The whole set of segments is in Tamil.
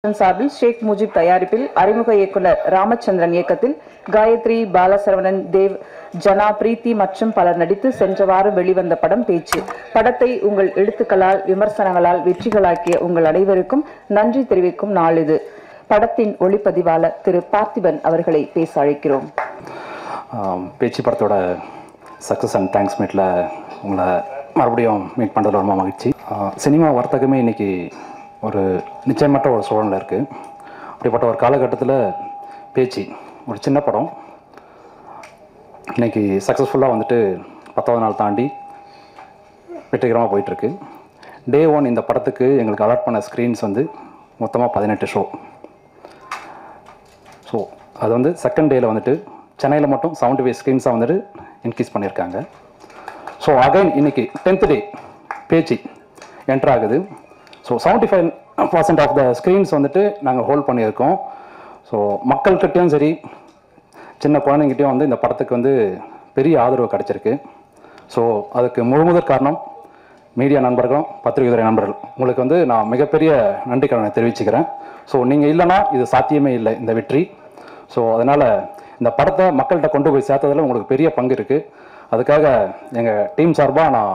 சார்பில் ஷேக் முஜிப் தயாரிப்பில் அறிமுக இயக்குனர் ராமச்சந்திரன் இயக்கத்தில் காயத்ரி, பாலசரவணன், தேவ், ஜனா, பிரீத்தி மற்றும் பலர் நடித்து சென்ற வாரம் வெளிவந்த படம் பேச்சு. படத்தை உங்கள் எழுத்துக்களால் விமர்சனங்களால் வெற்றிகளாக்கிய உங்கள் அனைவருக்கும் நன்றி தெரிவிக்கும் நாள் இது. படத்தின் ஒளிப்பதிவாளர் திரு பார்த்திபன் அவர்களை பேச அழைக்கிறோம். பேச்சு படத்தோட சக்ஸஸ் அண்ட் தேங்க்ஸ் மீட்டில் உங்களை மறுபடியும் மீட் பண்ணுறதுல ரொம்ப மகிழ்ச்சி. சினிமா வர்த்தகமே இன்றைக்கி ஒரு நிச்சயமற்ற ஒரு சூழலில் இருக்குது. அப்படிப்பட்ட ஒரு காலகட்டத்தில் பேச்சு ஒரு சின்ன படம் இன்றைக்கி சக்ஸஸ்ஃபுல்லாக வந்துட்டு 10வது நாள் தாண்டி வெற்றிகரமாக போயிட்டுருக்கு. டே 1 இந்த படத்துக்கு எங்களுக்கு அலாட் பண்ண ஸ்க்ரீன்ஸ் வந்து மொத்தமாக 18 ஷோ. ஸோ அது வந்து செகண்ட் டேயில் வந்துட்டு சென்னையில் மட்டும் 75 ஸ்க்ரீன்ஸாக வந்துட்டு இன்க்ரீஸ் பண்ணியிருக்காங்க. ஸோ அகைன் இன்றைக்கி 10th டே பேச்சு என்ட்ரு ஆகுது. ஸோ 75% ஆஃப் த ஸ்க்ரீன்ஸ் வந்துட்டு நாங்கள் ஹோல்ட் பண்ணியிருக்கோம். ஸோ மக்கள்கிட்டையும் சரி சின்ன குழந்தைங்கிட்டையும் வந்து இந்த படத்துக்கு வந்து பெரிய ஆதரவு கிடச்சிருக்கு. ஸோ அதுக்கு முழுமுதற் காரணம் மீடியா நண்பர்களும் பத்திரிகை நண்பர்கள், உங்களுக்கு வந்து நான் மிகப்பெரிய நன்றிக்கடனை தெரிவிச்சுக்கிறேன். ஸோ நீங்கள் இல்லைனா இது சாத்தியமே இல்லை இந்த வெற்றி. ஸோ அதனால் இந்த படத்தை மக்கள்கிட்ட கொண்டு போய் சேர்த்ததில் உங்களுக்கு பெரிய பங்கு இருக்குது. அதுக்காக எங்கள் டீம் சார்பாக நான்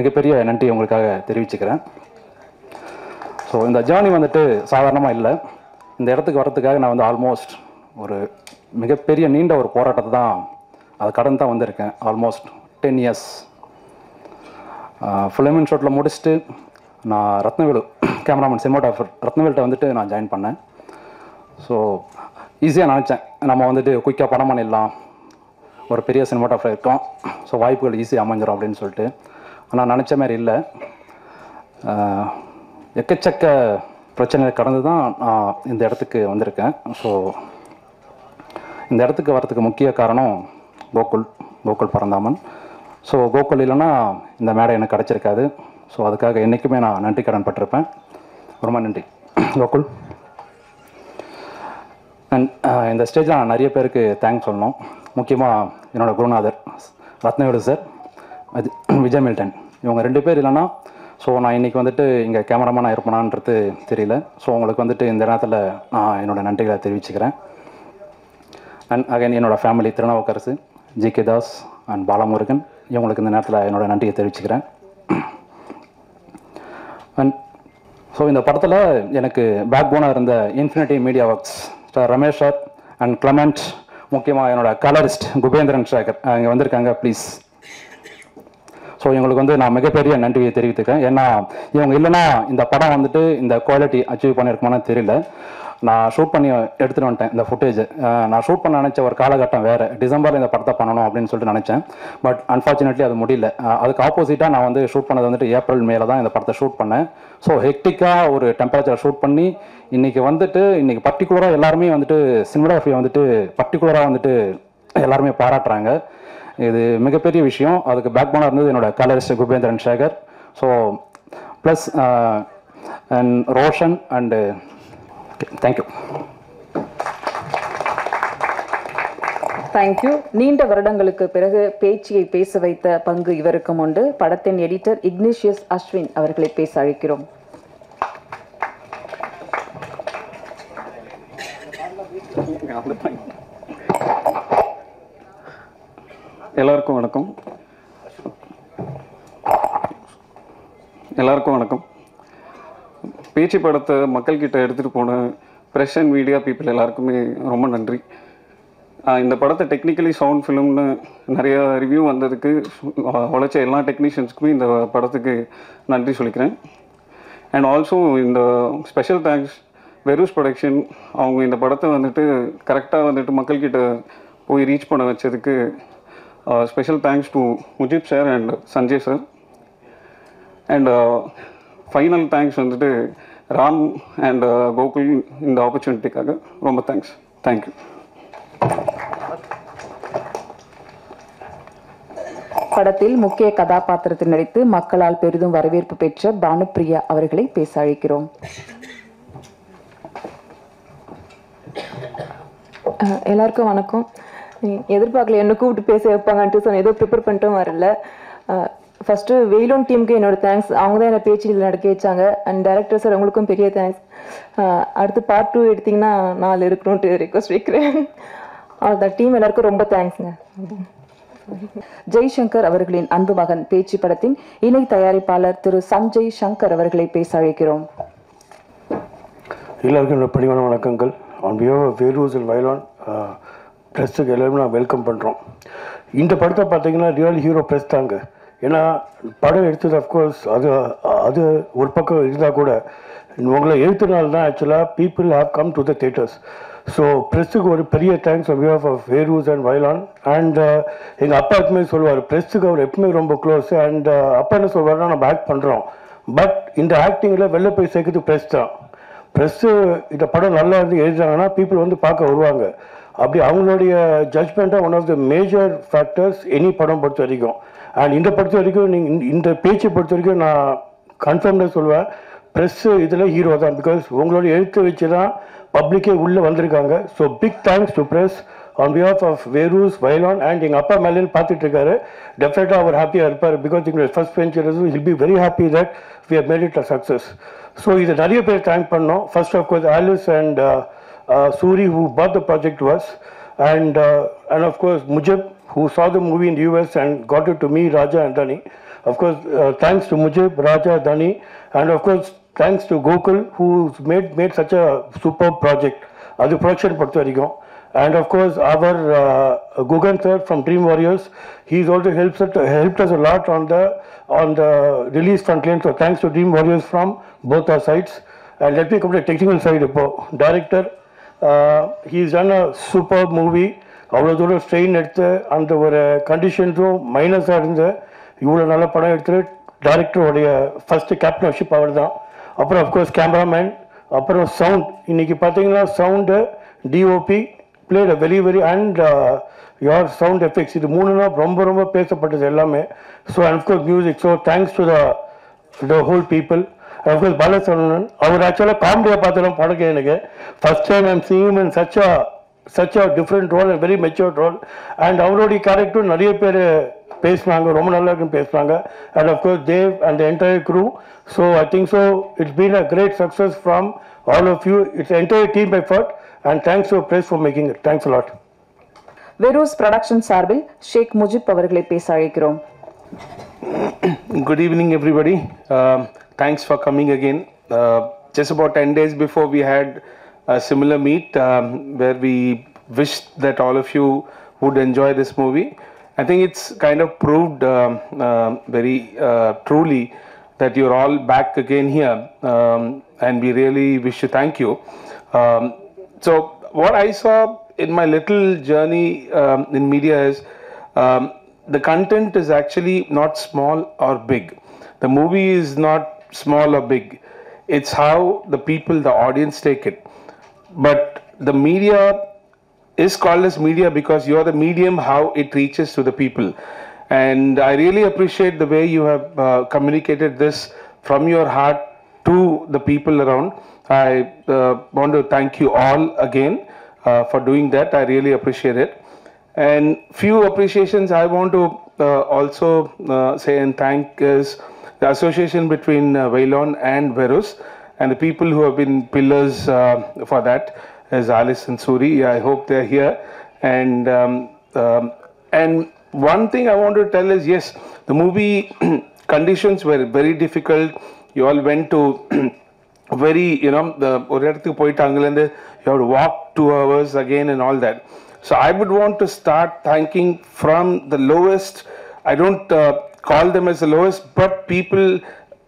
மிகப்பெரிய நன்றி உங்களுக்காக தெரிவிச்சுக்கிறேன். ஸோ இந்த ஜேர்னி வந்துட்டு சாதாரணமாக இல்லை. இந்த இடத்துக்கு வரத்துக்காக நான் வந்து ஆல்மோஸ்ட் ஒரு மிகப்பெரிய நீண்ட ஒரு போராட்டத்தை தான் அதை கடந்து தான் வந்திருக்கேன். ஆல்மோஸ்ட் 10 இயர்ஸ் ஃபிலிம் ஷூட்டில் முடிச்சுட்டு நான் ரத்னவேலு கேமராமேன் சினிமாட்டோகிராஃபர் ரத்னவேல்கிட்ட வந்துட்டு நான் ஜாயின் பண்ணேன். ஸோ ஈஸியாக நினச்சேன் நம்ம வந்துட்டு குயிக்காக படம் பண்ணிடலாம், ஒரு பெரிய சினிமாட்டோகிராஃபர் இருக்கோம், ஸோ வாய்ப்புகள் ஈஸியாக அமைஞ்சிடும் அப்படின்னு சொல்லிட்டு. ஆனால் நினச்ச மாதிரி இல்லை. எக்கச்சக்க பிரச்சனைகளை கடந்து தான் நான் இந்த இடத்துக்கு வந்திருக்கேன். ஸோ இந்த இடத்துக்கு வரத்துக்கு முக்கிய காரணம் கோகுல் பரந்தாமன். ஸோ கோகுல் இல்லைன்னா இந்த மேடை எனக்கு கிடச்சிருக்காது. ஸோ அதுக்காக என்றைக்குமே நான் நன்றி கடன் பட்டிருப்பேன். ரொம்ப நன்றி கோகுல். அண்ட் இந்த ஸ்டேஜில் நான் நிறைய பேருக்கு தேங்க்ஸ் சொல்லணும். முக்கியமாக என்னோடய குருநாதர் ரத்னவேலு சார், விஜய் மில்டன், இவங்க 2 பேர் இல்லைன்னா ஸோ நான் இன்றைக்கி வந்துட்டு இங்கே கேமராமேனாக இருப்பேனான்றது தெரியல. ஸோ உங்களுக்கு வந்துட்டு இந்த நேரத்தில் நான் என்னோடய நன்றிகளை தெரிவிச்சுக்கிறேன். அண்ட் அகைன் என்னோடய family Thirunavukkarasu, G K. Das and Balamurugan, இவங்களுக்கு இந்த நேரத்தில் என்னோடய நன்றியை தெரிவிச்சுக்கிறேன். அண்ட் ஸோ இந்த படத்தில் எனக்கு பேக் போனாக இருந்த infinity media works sir Ramesh sir and Clement, முக்கியமாக என்னோடய கலரிஸ்ட் குபேந்திரன் சேகர் இங்கே வந்திருக்காங்க, ப்ளீஸ். ஸோ இவங்களுக்கு வந்து நான் மிகப்பெரிய நன்றியை தெரிவித்துக்கிறேன். ஏன்னா இவங்க இல்லைன்னா இந்த படம் வந்துட்டு இந்த குவாலிட்டி அச்சீவ் பண்ணியிருக்குமான்னு தெரியல. நான் ஷூட் பண்ணி எடுத்துகிட்டு வந்துட்டேன் இந்த ஃபுட்டேஜ். நான் ஷூட் பண்ண நினச்ச ஒரு காலகட்டம் வேறு, டிசம்பரில் இந்த படத்தை பண்ணணும் அப்படின்னு சொல்லிட்டு நினச்சேன். பட் அன்ஃபார்ச்சுனேட்லி அது முடியல. அதுக்கு ஆப்போசிட்டாக நான் வந்து ஷூட் பண்ணது வந்துட்டு ஏப்ரல் மேல தான் இந்த படத்தை ஷூட் பண்ணேன். ஸோ ஹெக்டிக்காக ஒரு டெம்பரேச்சர் ஷூட் பண்ணி இன்றைக்கி பர்டிகுலராக எல்லாருமே வந்துட்டு சினிமாகிராஃபியை வந்துட்டு பர்டிகுலராக வந்துட்டு எல்லாருமே பாராட்டுறாங்க. இது மிகப்பெரிய விஷயம். அதுக்கு பேக் போனாக இருந்தது என்னோடய colourist Kubendran Sekar. So plus and Roshan and thank you. Thank you. நீண்ட வருடங்களுக்கு பிறகு பேச்சியை பேச வைத்த பங்கு இவருக்கும் உண்டு. படத்தின் எடிட்டர் இக்னிஷியஸ் அஸ்வின் அவர்களை பேச அழைக்கிறோம். எல்லாருக்கும் வணக்கம். பேச்சு படத்தை மக்கள்கிட்ட எடுத்துகிட்டு போன ப்ரெஸ் அண்ட் மீடியா பீப்புள் எல்லாருக்குமே ரொம்ப நன்றி. இந்த படத்தை டெக்னிக்கலி சவுண்ட் ஃபிலிம்னு நிறைய ரிவ்யூ வந்ததுக்கு உழைச்ச எல்லா டெக்னீஷியன்ஸுக்குமே இந்த படத்துக்கு நன்றி சொல்லிக்கிறேன். அண்ட் ஆல்சோ இந்த ஸ்பெஷல் தேங்க்ஸ் வெரூஸ் ப்ரொடக்ஷன், அவங்க இந்த படத்தை வந்துட்டு கரெக்டாக வந்துட்டு மக்கள்கிட்ட போய் ரீச் பண்ண வச்சதுக்கு special thanks to Mujib sir and Sanjay sir. And final thanks வந்துட்டு ராம் அண்ட் கோகுல் இந்த ஆப்பர்ச்சுனிட்டிக்காக ரொம்ப தேங்க்ஸ். தேங்க்யூ. படத்தில் முக்கிய கதாபாத்திரத்தில் நடித்து மக்களால் பெரிதும் வரவேற்பு பெற்ற பானுப்பிரியா அவர்களை பேச அழைக்கிறோம். எல்லாருக்கும் வணக்கம். எதிர்பார்க்கல என்ன கூப்பிட்டு பேச வைப்பாங்கன்ட்டு சொன்ன ஏதோ ப்ரிப்பேர் பண்ணிட்டும் வரல. ஃபஸ்ட்டு வெயிலோன் டீமுக்கு என்னோட தேங்க்ஸ். அவங்க தான் என்னை பேச்சில் நடக்க வச்சாங்க. அண்ட் டைரக்டர் சார் உங்களுக்கும் பெரிய தேங்க்ஸ். அடுத்து பார்ட் 2 எடுத்திங்கன்னா 4 இருக்கணும்ட்டு ரிக்வஸ்ட் வைக்கிறேன். அவ்வளோதான். டீம் எல்லாருக்கும் ரொம்ப தேங்க்ஸுங்க. ஜெய்சங்கர் அவர்களின் அன்பு மகன் பேச்சு படத்தின் இணை தயாரிப்பாளர் திரு சஞ்சய் சங்கர் அவர்களை பேச அழைக்கிறோம். எல்லாருக்கும் என்னோட பணிவான வணக்கங்கள். ஆன் பிஹாஃப் ஆஃப் வேலூஸ் அண்ட் வயலான் ப்ரெஸ்ஸுக்கு எல்லாருமே நான் வெல்கம் பண்ணுறோம். இந்த படத்தை பார்த்தீங்கன்னா ரியல் ஹீரோ ப்ரெஸ் தாங்க. ஏன்னா படம் எடுத்தது அஃப்கோர்ஸ் அது ஒரு பக்கம் இருந்தால் கூட உங்களை எழுத்துனால தான் ஆக்சுவலாக people have come to the theatres. So ப்ரெஸ்ஸுக்கு ஒரு பெரிய தேங்க்ஸ் ஆன் பிஹாஃப் ஆஃப் வேலூஸ் அண்ட் வயலான். அண்ட் எங்கள் அப்பா எப்பவுமே சொல்லுவார், ப்ரெஸ்ஸுக்கு அவர் எப்பவுமே ரொம்ப க்ளோஸ். அண்ட் அப்பா என்ன சொல்வார்னா, நம்ம ஆக்ட் பண்ணுறோம், பட் இந்த ஆக்டிங்கில் வெளில போய் சேர்க்குறது ப்ரெஸ் தான். ப்ரெஸ்ஸு இந்த படம் நல்லா இருந்து எழுதுறாங்கன்னா பீப்புள் வந்து பார்க்க வருவாங்க. அப்படி அவங்களுடைய ஜட்ஜ்மெண்ட்டாக one of the major factors any படம் பொறுத்த வரைக்கும். அண்ட் இந்த பொறுத்த வரைக்கும் நீங்கள் இந்த பேச்சை பொறுத்த வரைக்கும் நான் கன்ஃபார்ம்டாக சொல்லுவேன், ப்ரெஸ்ஸு இதில் ஹீரோ தான். பிகாஸ் உங்களுடைய எழுத்து வச்சு தான் பப்ளிக்கே உள்ளே வந்திருக்காங்க. So big thanks to press on behalf of வேரூஸ் வயலான். அண்ட் எங்கள் அப்பா மேலேன்னு பார்த்துட்டு இருக்காரு, டெஃபினட்டாக அவர் ஹாப்பியாக இருப்பார். பிகாஸ் எங்களுடைய first venture will be very happy that we have made it a success. So இதை நிறைய பேர் தேங்க் பண்ணோம். First of course Alice and Suri, who bought the project to us, and of course Mujib, who saw the movie in the US and got it to me, Raja and Dani. Of course, thanks to Mujib, Raja, Dani, and of course thanks to Gokul, who's made such a superb project. Adu production பொறுத்த வரைக்கும். And of course our Gugan sir from Dream Warriors, he's also helped us a lot on the release front line. So thanks to Dream Warriors from both our sides. And let me come to the technical side. Director, he's done a superb movie. அவ்வளோ தூரம் ஸ்ட்ரெயின் எடுத்து அந்த ஒரு கண்டிஷன்ஸும் மைனஸாக இருந்து இவ்வளோ நல்ல படம் எடுத்து டைரக்டருடைய ஃபஸ்ட்டு கேப்டன்ஷிப் அவர் தான். அப்புறம் அஃப்கோர்ஸ் கேமராமேன், அப்புறம் சவுண்ட். இன்றைக்கி பார்த்தீங்கன்னா sound, DOP played very very and your sound effects, இது மூணுனா ரொம்ப ரொம்ப பேசப்பட்டது எல்லாமே. So and of course music. So thanks to the whole people. Of course Balachandran, அவர் ஆக்சுவலாக காமெடியாக பார்த்தலாம் படக்கு. எனக்கு first time I'm seeing him in such a different role and very mature role. And அவருடைய கேரக்டர் நிறைய பேர் பேசுனாங்க, ரொம்ப நல்லா இருக்குன்னு பேசுனாங்க. And of course Dave and the entire crew. So I think so it's been a great success from all of you. It's an entire team effort and thanks to press for making it. Thanks a lot. வெரூஸ் ப்ரொடக்ஷன் சார்பில் ஷேக் முஜிப் அவர்களை பேச அழைக்கிறோம். Good evening everybody. Thanks for coming again. Just about 10 days before we had a similar meet where we wished that all of you would enjoy this movie. I think it's kind of proved very truly that you're all back again here, and we really wish to thank you. So what I saw in my little journey in media is the content is actually not small or big. The movie is not small or big. It's how the people, the audience take it. But the media is called as media because you're the medium how it reaches to the people. And I really appreciate the way you have communicated this from your heart to the people around. I want to thank you all again for doing that. I really appreciate it. And few appreciations I want to also say and thank is the association between Waylon and Verus, and the people who have been pillars for that is Alice and Suri. I hope they're here. And one thing I want to tell is, yes, the movie conditions were very difficult. You all went to very, you know, you have to walk 2 hours again and all that. So I would want to start thanking from the lowest. I don't call them as the lowest, but people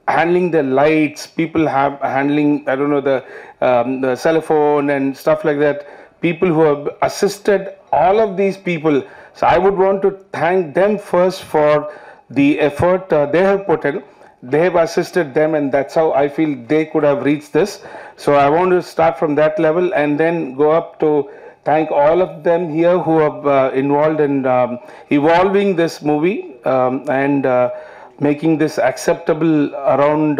handling the lights, people have handling, I don't know, the cell phone and stuff like that, people who have assisted all of these people. So I would want to thank them first for the effort they have put in. They have assisted them, and that's how I feel they could have reached this. So I want to start from that level and then go up to thank all of them here who have involved in evolving this movie and making this acceptable around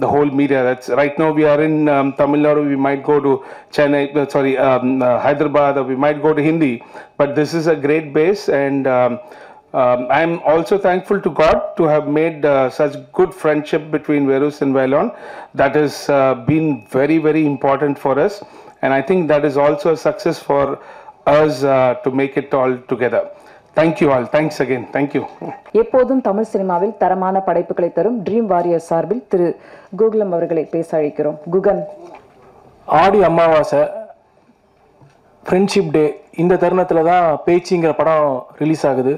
the whole media. That's right now we are in Tamil Nadu, we might go to Chennai, Hyderabad, or we might go to Hindi, but this is a great base, and I'm also thankful to God to have made such good friendship between Verus and Vailon. That has been very, very important for us. And I think that is also a success for us to make it all together. Thank you all. Thanks again. Thank you. எப்போதும் தமிழ் சினிமாவில் தரமான படைப்புகளை தரும் ட்ரீம் வாரியர் சார்பில் திரு குகலம் அவர்களை பேச அழைக்கிறோம். குகன். ஆடி அமாவாசை ஃப்ரெண்ட்ஷிப் டே இந்த தருணத்தில் தான் பேச்சிங்கிற படம் ரிலீஸ் ஆகுது.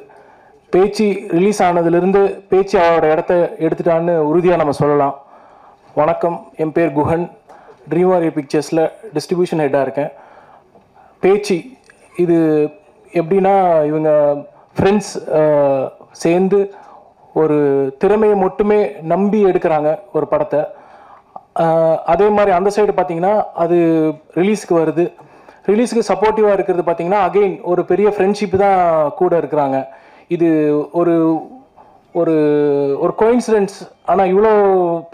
பேச்சு ரிலீஸ் ஆனதுலேருந்து பேச்சு அவரோட இடத்த எடுத்துட்டான்னு உறுதியாக நம்ம சொல்லலாம். வணக்கம், என் பேர் குஹன், ட்ரீம் வாரியர் பிக்சர்ஸில் டிஸ்ட்ரிபியூஷன் ஹெட்டாக இருக்கேன். பேச்சு இது எப்படின்னா, இவங்க ஃப்ரெண்ட்ஸ் சேர்ந்து ஒரு திறமையை மட்டுமே நம்பி எடுக்கிறாங்க ஒரு படத்தை. அதே மாதிரி அந்த சைடு பார்த்திங்கன்னா அது ரிலீஸுக்கு வருது. ரிலீஸுக்கு சப்போர்ட்டிவாக இருக்கிறது பார்த்திங்கன்னா அகெயின் ஒரு பெரிய ஃப்ரெண்ட்ஷிப் தான் கூட இருக்கிறாங்க. இது ஒரு ஒரு ஒரு கோயின்சிடென்ஸ். ஆனால் இவ்வளோ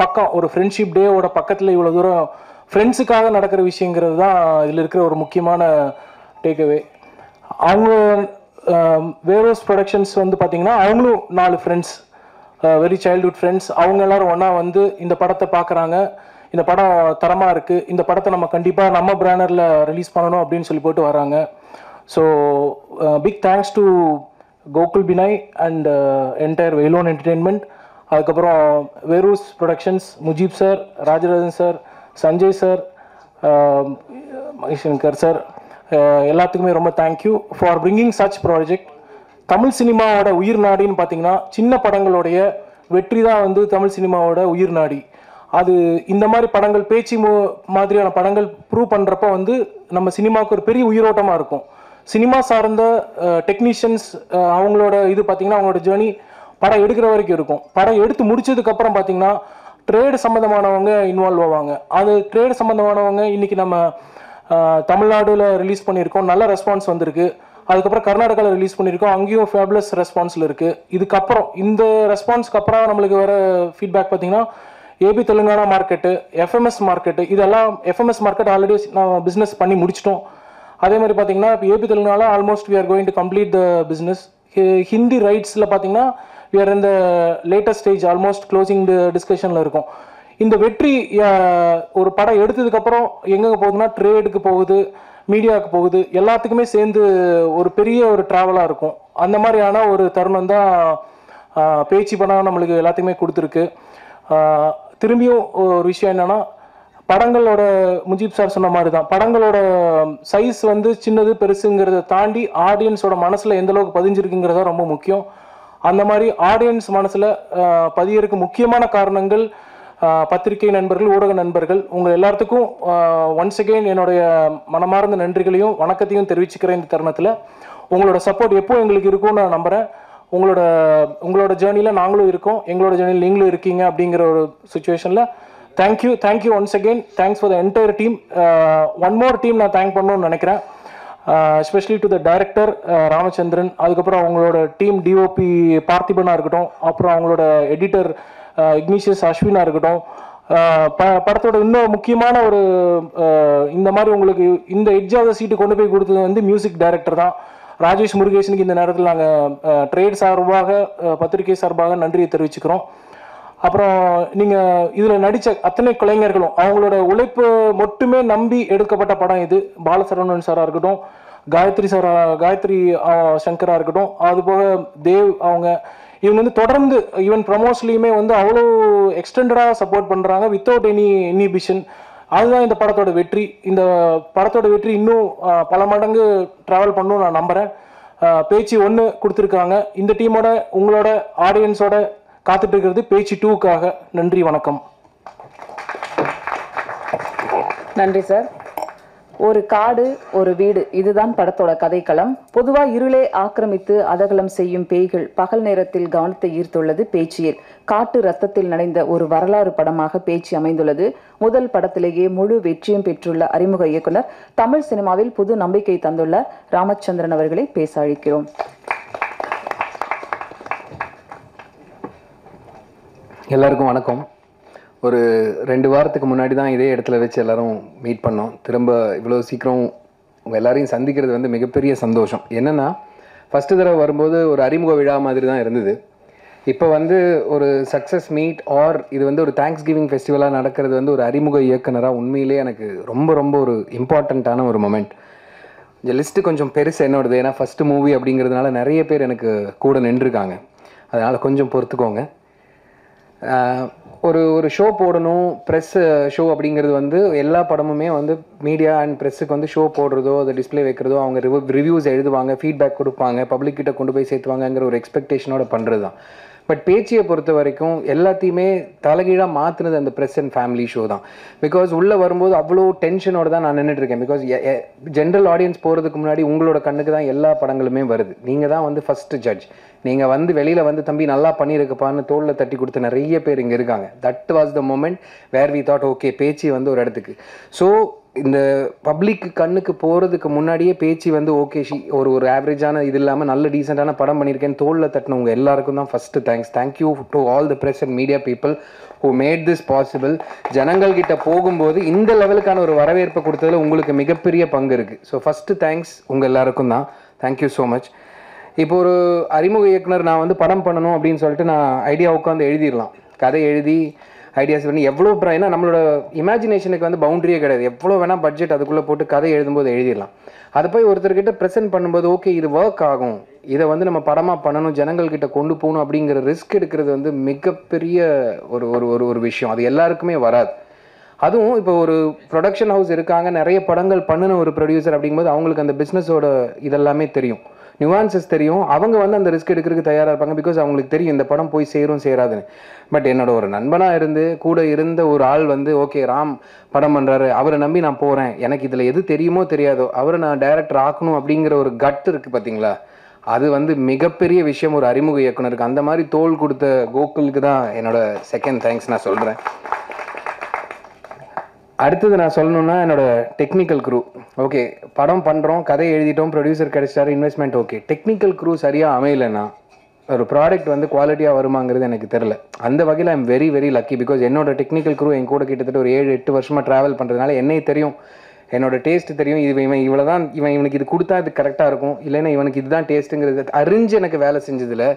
பக்கம் ஒரு ஃப்ரெண்ட்ஷிப் டேவோட பக்கத்தில் இவ்வளோ தூரம் ஃப்ரெண்ட்ஸுக்காக நடக்கிற விஷயங்கிறது தான் இதில் இருக்கிற ஒரு முக்கியமான டேக்அவே. அவங்க வேரோஸ் ப்ரொடக்ஷன்ஸ் வந்து பார்த்திங்கன்னா அவங்களும் 4 ஃப்ரெண்ட்ஸ், வெரி சைல்ட்ஹுட் ஃப்ரெண்ட்ஸ். அவங்க எல்லோரும் ஒன்றா வந்து இந்த படத்தை பார்க்குறாங்க. இந்த படம் தரமாக இருக்குது, இந்த படத்தை நம்ம கண்டிப்பாக நம்ம பேனரில் ரிலீஸ் பண்ணணும் அப்படின்னு சொல்லி போட்டு வராங்க. So big thanks to Gokul Binoy and entire Vayilon entertainment. அதுக்கப்புறம் Veroos productions, Mujeeb sir, Rajarajan sir, Sanjay sir, Maheshshankar sir, எல்லாத்துக்குமே ரொம்ப thank you for bringing such project. Tamil சினிமாவோட உயிர் நாடின்னு பார்த்தீங்கன்னா சின்ன படங்களுடைய வெற்றி தான் வந்து தமிழ் சினிமாவோட உயிர் நாடி. அது இந்த மாதிரி படங்கள், பேச்சு மாதிரியான படங்கள் ப்ரூவ் பண்ணுறப்ப வந்து நம்ம சினிமாவுக்கு ஒரு பெரிய உயிரோட்டமாக இருக்கும். சினிமா சார்ந்த டெக்னீஷியன்ஸ் அவங்களோட இது பார்த்திங்கன்னா அவங்களோட ஜேர்னி படம் எடுக்கிற வரைக்கும் இருக்கும். படம் எடுத்து முடிச்சதுக்கப்புறம் பார்த்திங்கன்னா ட்ரேடு சம்மந்தமானவங்க இன்வால்வ் ஆவாங்க. அது ட்ரேடு சம்மந்தமானவங்க இன்றைக்கி நம்ம தமிழ்நாடுல ரிலீஸ் பண்ணியிருக்கோம், நல்ல ரெஸ்பான்ஸ் வந்திருக்கு. அதுக்கப்புறம் கர்நாடகாவில் ரிலீஸ் பண்ணியிருக்கோம், அங்கேயும் ஃபேபுலஸ் ரெஸ்பான்ஸில் இருக்குது. இதுக்கப்புறம் இந்த ரெஸ்பான்ஸ்க்கு அப்புறம் நம்மளுக்கு வர ஃபீட்பேக் பார்த்திங்கன்னா AP Telangana market, FMS market, இதெல்லாம் எஃப்எம்எஸ் மார்க்கெட் ஆல்ரெடி நான் பிஸ்னஸ் பண்ணி முடிச்சிட்டோம். அதே மாதிரி பார்த்தீங்கன்னா இப்போ AP Telangana almost we are going to complete the business. Hindi ரைட்ஸில் பார்த்தீங்கன்னா வி ஆர் இந்த லேட்டஸ்ட் ஸ்டேஜ், ஆல்மோஸ்ட் க்ளோசிங் டிஸ்கஷனில் இருக்கும். இந்த வெற்றி ஒரு படம் எடுத்ததுக்கப்புறம் எங்கே போகுதுன்னா ட்ரேடுக்கு போகுது, மீடியாவுக்கு போகுது, எல்லாத்துக்குமே சேர்ந்து ஒரு பெரிய ஒரு ட்ராவலாக இருக்கும். அந்த மாதிரியான ஒரு தருணம் தான் பேச்சு படம் நம்மளுக்கு எல்லாத்துக்குமே கொடுத்துருக்கு. திரும்பியும் ஒரு விஷயம் என்னென்னா, படங்களோட முஜீப் சார் சொன்ன மாதிரி தான், படங்களோட சைஸ் வந்து சின்னது பெருசுங்கிறத தாண்டி ஆடியன்ஸோட மனசில் எந்தளவுக்கு பதிஞ்சிருக்குங்கிறதா ரொம்ப முக்கியம். அந்த மாதிரி ஆடியன்ஸ் மனசில் பதியறதுக்கு முக்கியமான காரணங்கள் பத்திரிகை நண்பர்கள், ஊடக நண்பர்கள், உங்கள் எல்லாத்துக்கும் ஒன்ஸ் அகெயின் என்னுடைய மனமார்ந்த நன்றிகளையும் வணக்கத்தையும் தெரிவிச்சுக்கிறேன். இந்த தருணத்தில் உங்களோட சப்போர்ட் எப்போ எங்களுக்கு இருக்கும்னு நான் நம்புகிறேன். உங்களோட ஜேர்னியில் நாங்களும் இருக்கோம், எங்களோட ஜேர்னியில் நீங்களும் இருக்கீங்க அப்படிங்கிற ஒரு சுச்சுவேஷனில் thank you once again. Thanks for the entire team. One more team நான் தேங்க் பண்ணணும்னு நினைக்கிறேன், especially to the director Ramachandran, அதுக்கப்புறம் அவங்களோட டீம் டிஓபி பார்த்திபனாக இருக்கட்டும், அப்புறம் அவங்களோட எடிட்டர் இக்னிஷியஸ் அஸ்வினா இருக்கட்டும். படத்தோட இன்னும் முக்கியமான ஒரு இந்த மாதிரி உங்களுக்கு இந்த எட்ஜ் ஆஃப் த சீட்டு கொண்டு போய் கொடுத்தது வந்து மியூசிக் டைரக்டர் தான், ராஜேஷ் முருகேசனுக்கு இந்த நேரத்தில் நாங்கள் ட்ரேட் சார்பாக, பத்திரிகை சார்பாக நன்றியை தெரிவிச்சுக்கிறோம். அப்புறம் நீங்கள் இதில் நடித்த அத்தனை கலைஞர்களும் அவங்களோட உழைப்பு மட்டுமே நம்பி எடுக்கப்பட்ட படம் இது. பாலசரவணன் சாராக இருக்கட்டும், காயத்ரி சங்கராக இருக்கட்டும், அதுபோக தேவ் இவங்க வந்து தொடர்ந்து ஈவன் ப்ரமோஷன்லையுமே வந்து அவ்வளோ எக்ஸ்டெண்டடாக சப்போர்ட் பண்ணுறாங்க வித்தவுட் எனி இன்ஹிபிஷன். அதுதான் இந்த படத்தோட வெற்றி. இந்த படத்தோட வெற்றி இன்னும் பல மடங்கு ட்ராவல் பண்ணணும்னு நான் நம்புகிறேன். பேச்சு 1 கொடுத்துருக்காங்க. இந்த டீமோட உங்களோட ஆடியன்ஸோட காத்துட்டு இருக்கிறது பேச்சு 2க்காக. நன்றி, வணக்கம். நன்றி சார். ஒரு காடு, ஒரு வீடு, இதுதான் படத்தோட கதைக்களம். பொதுவா இருளே ஆக்கிரமித்து அதகலம் செய்யும் பேய்கள் பகல் நேரத்தில் கவனத்தை ஈர்த்துள்ளது பேச்சியில். காட்டு ரத்தத்தில் நனைந்த ஒரு வரலாறு படமாக பேச்சு அமைந்துள்ளது. முதல் படத்திலேயே முழு வெற்றியும் பெற்றுள்ள அறிமுக இயக்குனர், தமிழ் சினிமாவில் புது நம்பிக்கை தந்துள்ள ராமச்சந்திரன் அவர்களை பேச அழைக்கிறோம். எல்லாருக்கும் வணக்கம். ஒரு 2 வாரத்துக்கு முன்னாடி தான் இதே இடத்துல வச்சு எல்லோரும் மீட் பண்ணோம். திரும்ப இவ்வளோ சீக்கிரம் உங்கள் எல்லாரையும் சந்திக்கிறது வந்து மிகப்பெரிய சந்தோஷம். என்னென்னா, ஃபஸ்ட்டு தடவை வரும்போது ஒரு அறிமுக விழா மாதிரி தான் இருந்தது. இப்போ வந்து ஒரு சக்ஸஸ் மீட் ஆர் இது வந்து ஒரு தேங்க்ஸ் கிவிங் ஃபெஸ்டிவலாக நடக்கிறது வந்து ஒரு அறிமுக இயக்குனராக உண்மையிலே எனக்கு ரொம்ப ரொம்ப ஒரு இம்பார்ட்டண்ட்டான ஒரு மொமெண்ட். இந்த லிஸ்ட்டு கொஞ்சம் பெருசு என்னோடது, ஏன்னா ஃபஸ்ட்டு மூவி அப்படிங்கிறதுனால நிறைய பேர் எனக்கு கூட நின்றுருக்காங்க. அதனால் கொஞ்சம் பொறுத்துக்கோங்க. ஒரு ஷோ போடணும், ப்ரெஸ் ஷோ அப்படிங்கிறது வந்து எல்லா படமுமே வந்து மீடியா அண்ட் ப்ரெஸ்ஸுக்கு வந்து ஷோ போடுறதோ அதை டிஸ்பிளே வைக்கிறதோ அவங்க ரிவ்யூஸ் எழுதுவாங்க, ஃபீட்பேக் கொடுப்பாங்க, பப்ளிக்கிட்ட கொண்டு போய் சேர்த்துவாங்கங்கிற ஒரு எக்ஸ்பெக்டேஷனோட பண்ணுறது தான். பட் பேச்சியை பொறுத்த வரைக்கும் எல்லாத்தையுமே தலைகீழாக மாற்றினது அந்த ப்ரெஸ் அண்ட் ஃபேமிலி ஷோ தான். பிகாஸ் உள்ளே வரும்போது அவ்வளோ டென்ஷனோட தான் நான் நின்றுட்டுருக்கேன். பிகாஸ் ஜென்ரல் ஆடியன்ஸ் போகிறதுக்கு முன்னாடி உங்களோட கண்ணுக்கு தான் எல்லா படங்களுமே வருது. நீங்கள் தான் வந்து ஃபஸ்ட்டு ஜட்ஜ். நீங்கள் வந்து வெளியில் வந்து தம்பி நல்லா பண்ணியிருக்குப்பான்னு தோளில் தட்டி கொடுத்த நிறைய பேர் இங்கே இருக்காங்க. That was the moment where we thought okay பேச்சு வந்து ஒரு இடத்துக்கு. ஸோ இந்த பப்ளிக் கண்ணுக்கு போகிறதுக்கு முன்னாடியே பேச்சு வந்து ஓகே ஒரு ஆவரேஜான இது இல்லாமல் நல்ல டீசெண்டான படம் பண்ணியிருக்கேன்னு தோளில் தட்டினவங்க எல்லாருக்கும் தான் first thanks. Thank you to all the press and media people who made this possible. ஜனங்கள்கிட்ட போகும்போது இந்த லெவலுக்கான ஒரு வரவேற்பை கொடுத்ததில் உங்களுக்கு மிகப்பெரிய பங்கு இருக்குது. ஸோ ஃபஸ்ட்டு தேங்க்ஸ் உங்கள் எல்லாருக்கும் தான். Thank you so much. இப்போ ஒரு அறிமுக இயக்குனர் நான் வந்து படம் பண்ணணும் அப்படின்னு சொல்லிட்டு நான் ஐடியா உட்காந்து எழுதிடலாம். கதை எழுதி ஐடியாஸ் பண்ணி எவ்வளோ ஏன்னா நம்மளோட இமேஜினேஷனுக்கு வந்து பவுண்டரியே கிடையாது. எவ்வளோ வேணால் பட்ஜெட் அதுக்குள்ளே போட்டு கதை எழுதும்போது எழுதிடலாம். அதை போய் ஒருத்தர்கிட்ட ப்ரெசென்ட் பண்ணும்போது ஓகே இது ஒர்க் ஆகும், இதை வந்து நம்ம படமாக பண்ணணும், ஜனங்கள்கிட்ட கொண்டு போகணும் அப்படிங்கிற ரிஸ்க் எடுக்கிறது வந்து மிகப்பெரிய ஒரு ஒரு ஒரு விஷயம். அது எல்லாருக்குமே வராது. அதுவும் இப்போ ஒரு ப்ரொடக்ஷன் ஹவுஸ் இருக்காங்க, நிறைய படங்கள் பண்ணின ஒரு ப்ரொடியூசர் அப்படிங்கும்போது அவங்களுக்கு அந்த பிஸ்னஸோட இதெல்லாமே தெரியும், நியூவான்சஸ் தெரியும். அவங்க வந்து அந்த ரிஸ்க் எடுக்கிறதுக்கு தயாராக இருப்பாங்க. பிகாஸ் அவங்களுக்கு தெரியும் இந்த படம் போய் சேரும் சேராதுன்னு. பட் என்னோட ஒரு நண்பனாக இருந்து கூட இருந்த ஒரு ஆள் வந்து ஓகே ராம் படம் பண்ணுறாரு, அவரை நம்பி நான் போகிறேன், எனக்கு இதில் எது தெரியுமோ தெரியாதோ அவரை நான் டைரக்டர் ஆக்கணும் அப்படிங்கிற ஒரு கட் இருக்குது பார்த்தீங்களா, அது வந்து மிகப்பெரிய விஷயம் ஒரு அறிமுக இயக்குனருக்கு. அந்த மாதிரி தோள் கொடுத்த கோகுலுக்கு தான் என்னோட செகண்ட் தேங்க்ஸ் நான் சொல்கிறேன். அடுத்தது நான் சொல்லணும்னா என்னோட டெக்னிக்கல் க்ரூ. ஓகே படம் பண்ணுறோம், கதை எழுதிட்டோம், ப்ரொடியூசர் கிடைச்சாரு, இன்வெஸ்ட்மெண்ட் ஓகே. டெக்னிக்கல் க்ரூ சரியாக அமையலைன்னா ஒரு ப்ராடக்ட் வந்து குவாலிட்டியாக வருமாங்கிறது எனக்கு தெரில. அந்த வகையில் I'm very very lucky. Because என்னோட டெக்னிக்கல் க்ரூ என் கூட கிட்டத்தட்ட ஒரு 7-8 வருஷமாக ட்ராவல் பண்ணுறதுனால என்னை தெரியும், என்னோட டேஸ்ட் தெரியும். இவன் இவ்வளோ தான், இவனுக்கு இது கொடுத்தா இது கரெக்டாக இருக்கும், இல்லைன்னா இவனுக்கு இதுதான் டேஸ்ட்டுங்கிறது அறிஞ்சு எனக்கு வேலை செஞ்சதில்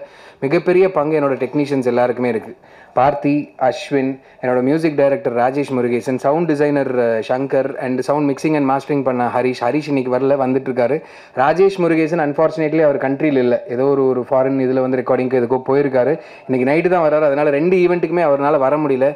மிகப்பெரிய பங்கு என்னோட டெக்னீஷியன்ஸ் எல்லாருக்குமே இருக்குது. பார்த்தி, அஸ்வின், என்னோட music director Rajesh Murugesan, sound designer Shankar and sound mixing and mastering பண்ண ஹரிஷ் இன்னைக்கு வந்துட்டு இருக்காரு. ராஜேஷ் முருகேசன் அன்ஃபார்ச்சுனேட்லி அவர் கண்ட்ரியில் இல்லை, ஏதோ ஒரு ஃபாரின் இதில் வந்து ரெக்கார்டிங்க்கு எதுக்கோ போயிருக்காரு. இன்னைக்கு நைட்டு தான் வர்றாரு. அதனால் 2 ஈவெண்ட்டுக்குமே அவரால் வர முடியல.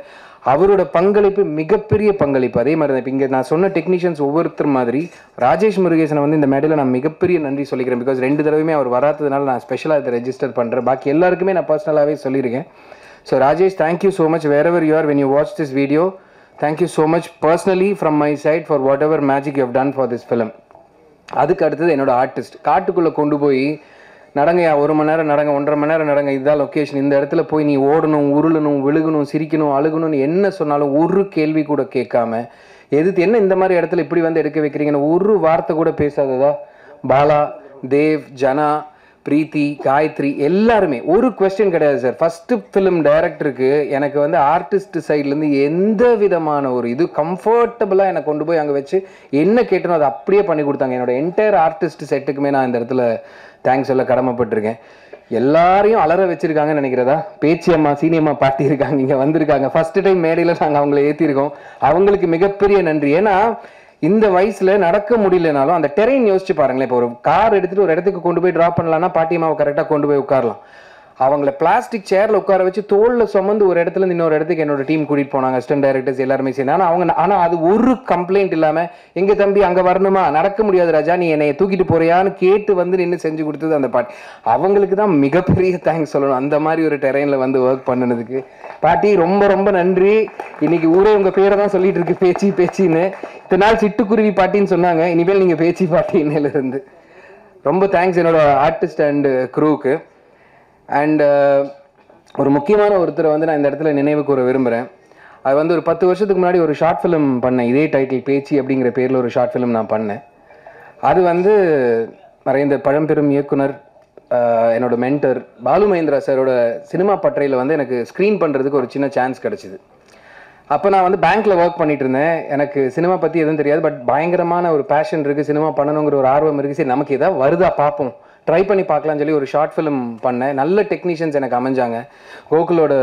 அவரோட பங்களிப்பு மிகப்பெரிய பங்களிப்பு. அதே மாதிரி தான் இப்போ இங்கே நான் சொன்ன டெக்னீஷியன்ஸ் ஒவ்வொருத்தர் மாதிரி ராஜேஷ் முருகேசனை வந்து இந்த மேடையில் நான் மிகப்பெரிய நன்றி சொல்லிக்கிறேன். பிகாஸ் 2 தடவையுமே அவர் வராததுனால நான் ஸ்பெஷலாக இதை ரெஜிஸ்டர் பண்ணுறேன். பாக்கி எல்லாருக்குமே நான் பர்சனலாகவே சொல்லியிருக்கேன். So Rajesh, thank you so much wherever you are when you watch this video. Thank you so much personally from my side for whatever magic you have done for this film. அதுக்கு அடுத்தது என்னோட ஆர்டிஸ்ட். காட்டுக்குள்ளே கொண்டு போய் நடங்கயா, 1 மணி நேரம் நடங்க, 1.5 மணி நேரம் நடங்க, இதுதான் லொக்கேஷன், இந்த இடத்துல போய் நீ ஓடணும், உருளணும், விழுகணும், சிரிக்கணும், அழுகணும்னு என்ன சொன்னாலும் ஒரு கேள்வி கூட கேட்காம எது என்ன இந்த மாதிரி இடத்துல இப்படி வந்து எடுக்க வைக்கிறீங்கன்னு ஒரு வார்த்தை கூட பேசாததா பாலா, தேவ், ஜனா, பிரீத்தி, காயத்ரி எல்லாருமே ஒரு கொஸ்டின் கிடையாது சார். ஃபஸ்ட்டு ஃபிலிம் டைரக்டருக்கு எனக்கு வந்து ஆர்டிஸ்ட் சைட்லேருந்து எந்த விதமான ஒரு இது கம்ஃபர்டபுளாக என்னை கொண்டு போய் அங்கே வச்சு என்ன கேட்டனோ அதை அப்படியே பண்ணி கொடுத்தாங்க. என்னோட என்டையர் ஆர்டிஸ்ட் செட்டுக்குமே நான் இந்த இடத்துல தேங்க்ஸ் சொல்ல கடமைப்பட்டிருக்கேன். எல்லாரையும் அலற வச்சிருக்காங்கன்னு நினைக்கிறதா. பேச்சி அம்மா, சீனியம்மா பாட்டி இருக்காங்க, இங்கே வந்திருக்காங்க. ஃபர்ஸ்ட் டைம் மேடையில் நாங்கள் அவங்கள ஏற்றிருக்கோம். அவங்களுக்கு மிகப்பெரிய நன்றி. ஏன்னா இந்த வயசுல நடக்க முடியலனாலும் அந்த டெரெயின் யோசிச்சு பாருங்களேன். இப்போ ஒரு கார் எடுத்துட்டு ஒரு இடத்துக்கு கொண்டு போய் ட்ராப் பண்ணலாம்னா பாட்டியம்மாவை கரெக்டாக கொண்டு போய் உட்காரலாம். அவங்கள பிளாஸ்டிக் சேர்ல உட்கார வச்சு தோளில் சுமந்து ஒரு இடத்துல இருந்து இன்னொரு இடத்துக்கு என்னோட டீம் கூட்டிட்டு போனாங்க, அசிஸ்டன்ட் டைரக்டர்ஸ் எல்லாருமே சேர்ந்து. ஆனால் அது ஒரு கம்ப்ளைண்ட் இல்லாமல் எங்க தம்பி அங்கே வரணுமா, நடக்க முடியாது ராஜா, நீ என்னை தூக்கிட்டு போறியான்னு கேட்டு வந்து நின்று செஞ்சு கொடுத்தது அந்த பாட்டி. அவங்களுக்கு தான் மிகப்பெரிய தேங்க்ஸ் சொல்லணும், அந்த மாதிரி ஒரு டெரெயினில் வந்து ஒர்க் பண்ணினதுக்கு. பாட்டி ரொம்ப ரொம்ப நன்றி. இன்னைக்கு ஊரே உங்க பேரை தான் சொல்லிட்டு இருக்கு, பேச்சி பேச்சின்னு. இத்தனை நாள் சிட்டுக்குருவி பாட்டின்னு சொன்னாங்க, இனிமேல் நீங்க பேச்சி பாட்டி இன்னிலிருந்து. ரொம்ப தேங்க்ஸ் என்னோட ஆர்டிஸ்ட் அண்ட் க்ரூவுக்கு. அண்ட் ஒரு முக்கியமான ஒருத்தரை வந்து நான் இந்த இடத்துல நினைவு கூற விரும்புகிறேன். அது வந்து ஒரு 10 வருஷத்துக்கு முன்னாடி ஒரு ஷார்ட் ஃபிலிம் பண்ணேன், இதே டைட்டில் பேச்சி அப்படிங்கிற பேரில் ஒரு ஷார்ட் ஃபிலிம் நான் பண்ணேன். அது வந்து மறைந்த பழம்பெரும் இயக்குனர் என்னோட மென்டர் பாலு மகேந்திரா சாரோட சினிமா பட்டறையில் வந்து எனக்கு ஸ்க்ரீன் பண்ணுறதுக்கு ஒரு சின்ன சான்ஸ் கிடச்சிது. அப்போ நான் வந்து பேங்க்கில் ஒர்க் பண்ணிட்டு இருந்தேன். எனக்கு சினிமா பற்றி எதுவும் தெரியாது, பட் பயங்கரமான ஒரு பேஷன் இருக்குது, சினிமா பண்ணணுங்கிற ஒரு ஆர்வம் இருக்குது. சரி நமக்கு எதாவது வருதா பார்ப்போம், ட்ரை பண்ணி பார்க்கலாம்னு சொல்லி ஒரு ஷார்ட் ஃபிலிம் பண்ணேன். நல்ல டெக்னீஷியன்ஸ் எனக்கு அமைஞ்சாங்க. கோகுலோட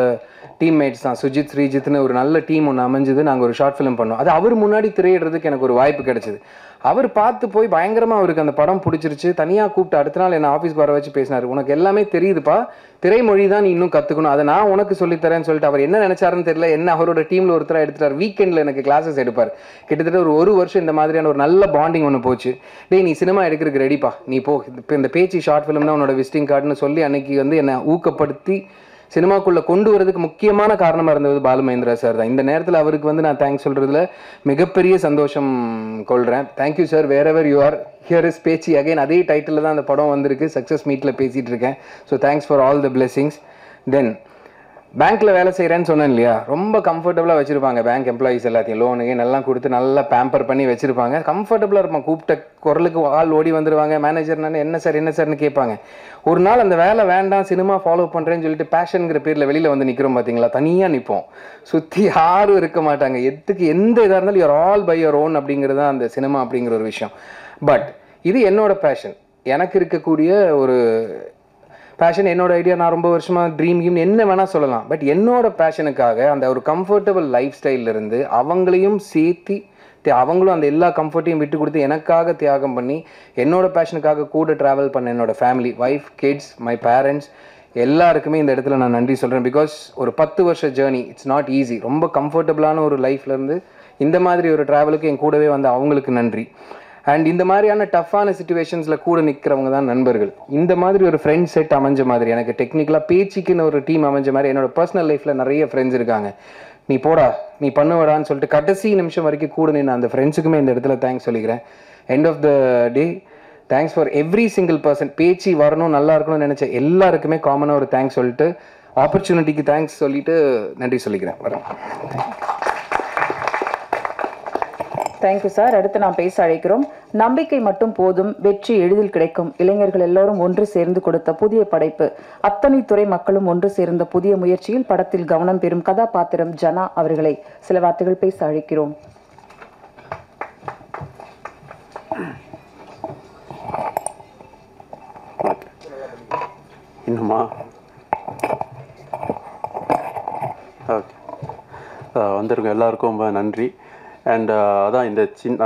டீம்மேட்ஸ் தான், சுஜித் ஸ்ரீஜித்னு ஒரு நல்ல டீம் ஒன்று அமைஞ்சது. நாங்கள் ஒரு ஷார்ட் ஃபிலிம் பண்ணோம். அது அவர் முன்னாடி திரையிடுறதுக்கு எனக்கு ஒரு வாய்ப்பு கிடைச்சிது. அவர் பார்த்து போய் பயங்கரமாக அவருக்கு அந்த படம் பிடிச்சிருச்சு. தனியாக கூப்பிட்டு அடுத்த நாள் என்ன ஆஃபீஸ்க்கு வர வச்சு பேசினார். உனக்கு எல்லாமே தெரியுதுப்பா, திரைமொழி தான் நீ இன்னும் கற்றுக்கணும், அதை நான் உனக்கு சொல்லித்தரேன்னு சொல்லிட்டு அவர் என்ன நினச்சாருன்னு தெரியல, என்ன அவரோட டீமில் ஒருத்தராக எடுத்துட்டார். வீக்கெண்டில் எனக்கு கிளாஸஸ் எடுப்பார். கிட்டத்தட்ட ஒரு வருஷம் இந்த மாதிரியான ஒரு நல்ல பாண்டிங் ஒன்று போச்சு. டேய் நீ சினிமா எடுக்கிறதுக்கு ரெடிப்பா, நீ போ, இப்போ இந்த பேச்சு ஷார்ட் ஃபிலிம் தான் உன்னோட விசிட்டிங் கார்டுன்னு சொல்லி அன்னைக்கு வந்து என்னை ஊக்கப்படுத்தி சினிமாக்குள்ளே கொண்டு வரதுக்கு முக்கியமான காரணமாக இருந்தது பாலு மகேந்திரா சார் தான். இந்த நேரத்தில் அவருக்கு வந்து நான் தேங்க்ஸ் சொல்கிறதுல மிகப்பெரிய சந்தோஷம் கொள்கிறேன். Thank you sir. Where ever you are, here is Pechi again. அதே டைட்டில் தான் அந்த படம் வந்திருக்கு. சக்ஸஸ் மீட்டில் பேசிகிட்டு இருக்கேன். So thanks for all the blessings. Then பேங்க்கில் வேலை செய்கிறேன்னு சொன்னேன் இல்லையா, ரொம்ப கம்ஃபர்டபுளாக வச்சுருப்பாங்க பேங்க் எம்ப்ளாயீஸ் எல்லாத்தையும். லோனுக்கு நல்லா கொடுத்து நல்லா பேம்பர் பண்ணி வச்சுருப்பாங்க. கம்ஃபர்டபுளாக இருப்பாங்க. கூப்பிட்ட குரலுக்கு ஆள் ஓடி வந்துடுவாங்க. மேனேஜர் நான் என்ன சார்னு கேட்பாங்க. ஒரு நாள் அந்த வேலை வேண்டாம், சினிமா ஃபாலோ பண்ணுறேன்னு சொல்லிட்டு பேஷனுங்கிற பேரில் வெளியில் வந்து நிற்கிறோம் பார்த்தீங்களா, தனியாக நிற்போம். சுற்றி யாரும் இருக்க மாட்டாங்க. எந்த இதாக இருந்தாலும் you are all by your own அப்படிங்கிறது தான் அந்த சினிமா அப்படிங்கிற ஒரு விஷயம். பட் இது என்னோட பேஷன், எனக்கு இருக்கக்கூடிய ஒரு பேஷன், என்னோட ஐடியா. நான் ரொம்ப வருஷமாக ட்ரீம் என்ன வேணால் சொல்லலாம். பட் என்னோட பேஷனுக்காக அந்த ஒரு கம்ஃபர்டபுள் லைஃப் ஸ்டைலிருந்து அவங்களையும் சேர்த்து அவங்களும் அந்த எல்லா கம்ஃபர்ட்டையும் விட்டு கொடுத்து எனக்காக தியாகம் பண்ணி என்னோட பேஷனுக்காக கூட ட்ராவல் பண்ண என்னோட family, wife, kids, my parents எல்லாருக்குமே இந்த இடத்துல நான் நன்றி சொல்கிறேன். பிகாஸ் ஒரு 10 வருஷ ஜேர்னி, இட்ஸ் நாட் ஈஸி. ரொம்ப கம்ஃபர்டபுளான ஒரு லைஃப்லேருந்து இந்த மாதிரி ஒரு ட்ராவலுக்கு என் கூடவே வந்து அவங்களுக்கு நன்றி. அண்ட் இந்த மாதிரியான டஃப்பான சிச்சுவேஷன்ஸில் கூட நிற்கிறவங்க தான் நண்பர்கள். இந்த மாதிரி ஒரு ஃப்ரெண்ட் செட் அமைஞ்ச மாதிரி, எனக்கு டெக்னிக்கலாக பேச்சுக்குன்னு ஒரு டீம் அமைஞ்ச மாதிரி என்னோட பர்சனல் லைஃப்பில் நிறைய ஃப்ரெண்ட்ஸ் இருக்காங்க. நீ போடா, நீ பண்ணுவடான்னு சொல்லிட்டு கடைசி நிமிஷம் வரைக்கும் கூட நின்று அந்த ஃப்ரெண்ட்ஸுக்குமே இந்த இடத்துல தேங்க்ஸ் சொல்லிக்கிறேன். End of the day thanks for every single person. பேச்சு வரணும், நல்லா இருக்கணும்னு நினச்ச எல்லாருக்குமே காமனாக ஒரு தேங்க்ஸ் சொல்லிட்டு, ஆப்பர்ச்சுனிட்டிக்கு தேங்க்ஸ் சொல்லிட்டு நன்றி சொல்லிக்கிறேன். வரேன். Thank you sir. அடுத்து நாம் பேச அழைக்கிறோம். நம்பிக்கை மட்டும் போதும், வெற்றி எளிதில் கிடைக்கும். இளைஞர்கள் எல்லோரும் ஒன்று சேர்ந்து கொடுத்த புதிய படைப்பு. அத்தனை துறை மக்களும் ஒன்று சேர்ந்த புதிய முயற்சியில் படத்தில் கவனம் பெறும் கதாபாத்திரம் ஜனா அவர்களை சில வார்த்தைகள் பேச அழைக்கிறோம். இன்னுமா ஓகே, வந்திருக்க எல்லாருக்கும் ரொம்ப நன்றி. அண்ட் அதான் இந்த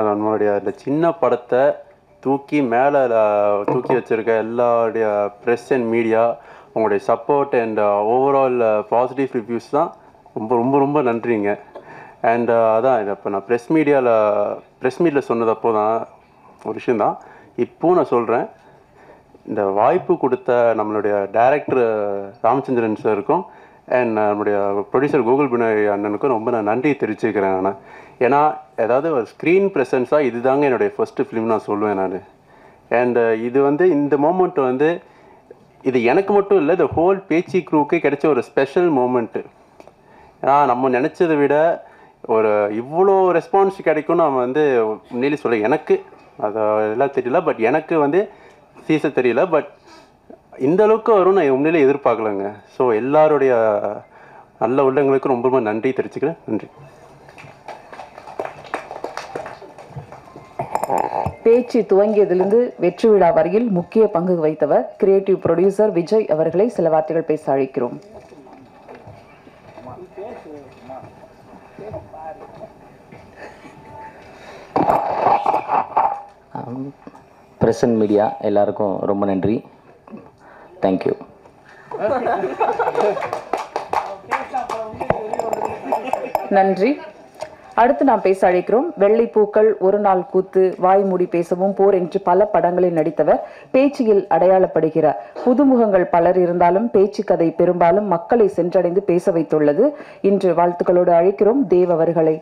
நம்மளுடைய இந்த சின்ன படத்தை தூக்கி மேலே தூக்கி வச்சுருக்க எல்லாருடைய ப்ரெஸ் அண்ட் மீடியா, உங்களுடைய support and overall positive reviews தான் ரொம்ப ரொம்ப ரொம்ப நன்றிங்க. அண்ட் அதான் இப்போ நான் ப்ரெஸ் மீட்டில் சொன்னதப்போ தான் ஒரு விஷயந்தான் இப்போது நான் சொல்கிறேன். இந்த வாய்ப்பு கொடுத்த நம்மளுடைய டைரக்டர் ராமச்சந்திரன் சாருக்கும் அண்ட் நம்மளுடைய ப்ரொடியூசர் கோகுல் பினாய் அண்ணனுக்கும் ரொம்ப நான் நன்றி தெரிவிச்சுக்கிறேன். நான் ஏன்னா ஏதாவது ஒரு ஸ்க்ரீன் ப்ரெசன்ஸாக இது தாங்க என்னுடைய ஃபஸ்ட்டு ஃபிலிம் நான் சொல்லுவேன் நான். அண்ட் இது வந்து இந்த மூமெண்ட் வந்து இது எனக்கு மட்டும் இல்லை, இந்த ஹோல் பேச்சி க்ரூக்கே கிடைச்ச ஒரு ஸ்பெஷல் மூமெண்ட்டு. ஏன்னா நம்ம நினச்சதை விட ஒரு இவ்வளோ ரெஸ்பான்ஸ் கிடைக்கும்னு நம்ம வந்து உண்மையிலே சொல்ல, எனக்கு அது எல்லாம் தெரியல, பட் எனக்கு வந்து சீச தெரியல, பட் இந்த அளவுக்கு வரும் நான் உண்மையிலே எதிர்பார்க்கலங்க. ஸோ எல்லாருடைய நல்ல உள்ளங்களுக்கும் ரொம்ப ரொம்ப நன்றி தெரிவிச்சுக்கிறேன். நன்றி. பேச்சு துவங்கியதிலிருந்து வெற்றி விழா வரையில் முக்கிய பங்கு வகித்தவர் கிரியேட்டிவ் ப்ரொடியூசர் விஜய் அவர்களை சில வார்த்தைகள் பேச அழைக்கிறோம். பிரஸ் அண்ட் மீடியா எல்லாருக்கும் ரொம்ப நன்றி. தேங்க்யூ. நன்றி. அடுத்து நாம் பேச அழைக்கிறோம். வெள்ளை பூக்கள், ஒரு நாள் கூத்து, வாய் மூடி பேசவும், போர் என்று பல படங்களில் நடித்தவர். பேச்சில் அடையாளப்படுகிறார். புதுமுகங்கள் பலர் இருந்தாலும் பேச்சு கதை பெரும்பாலும் மக்களை சென்றடைந்து பேச வைத்துள்ளது. இன்று வாழ்த்துக்களோடு அழைக்கிறோம் தேவ் அவர்களை.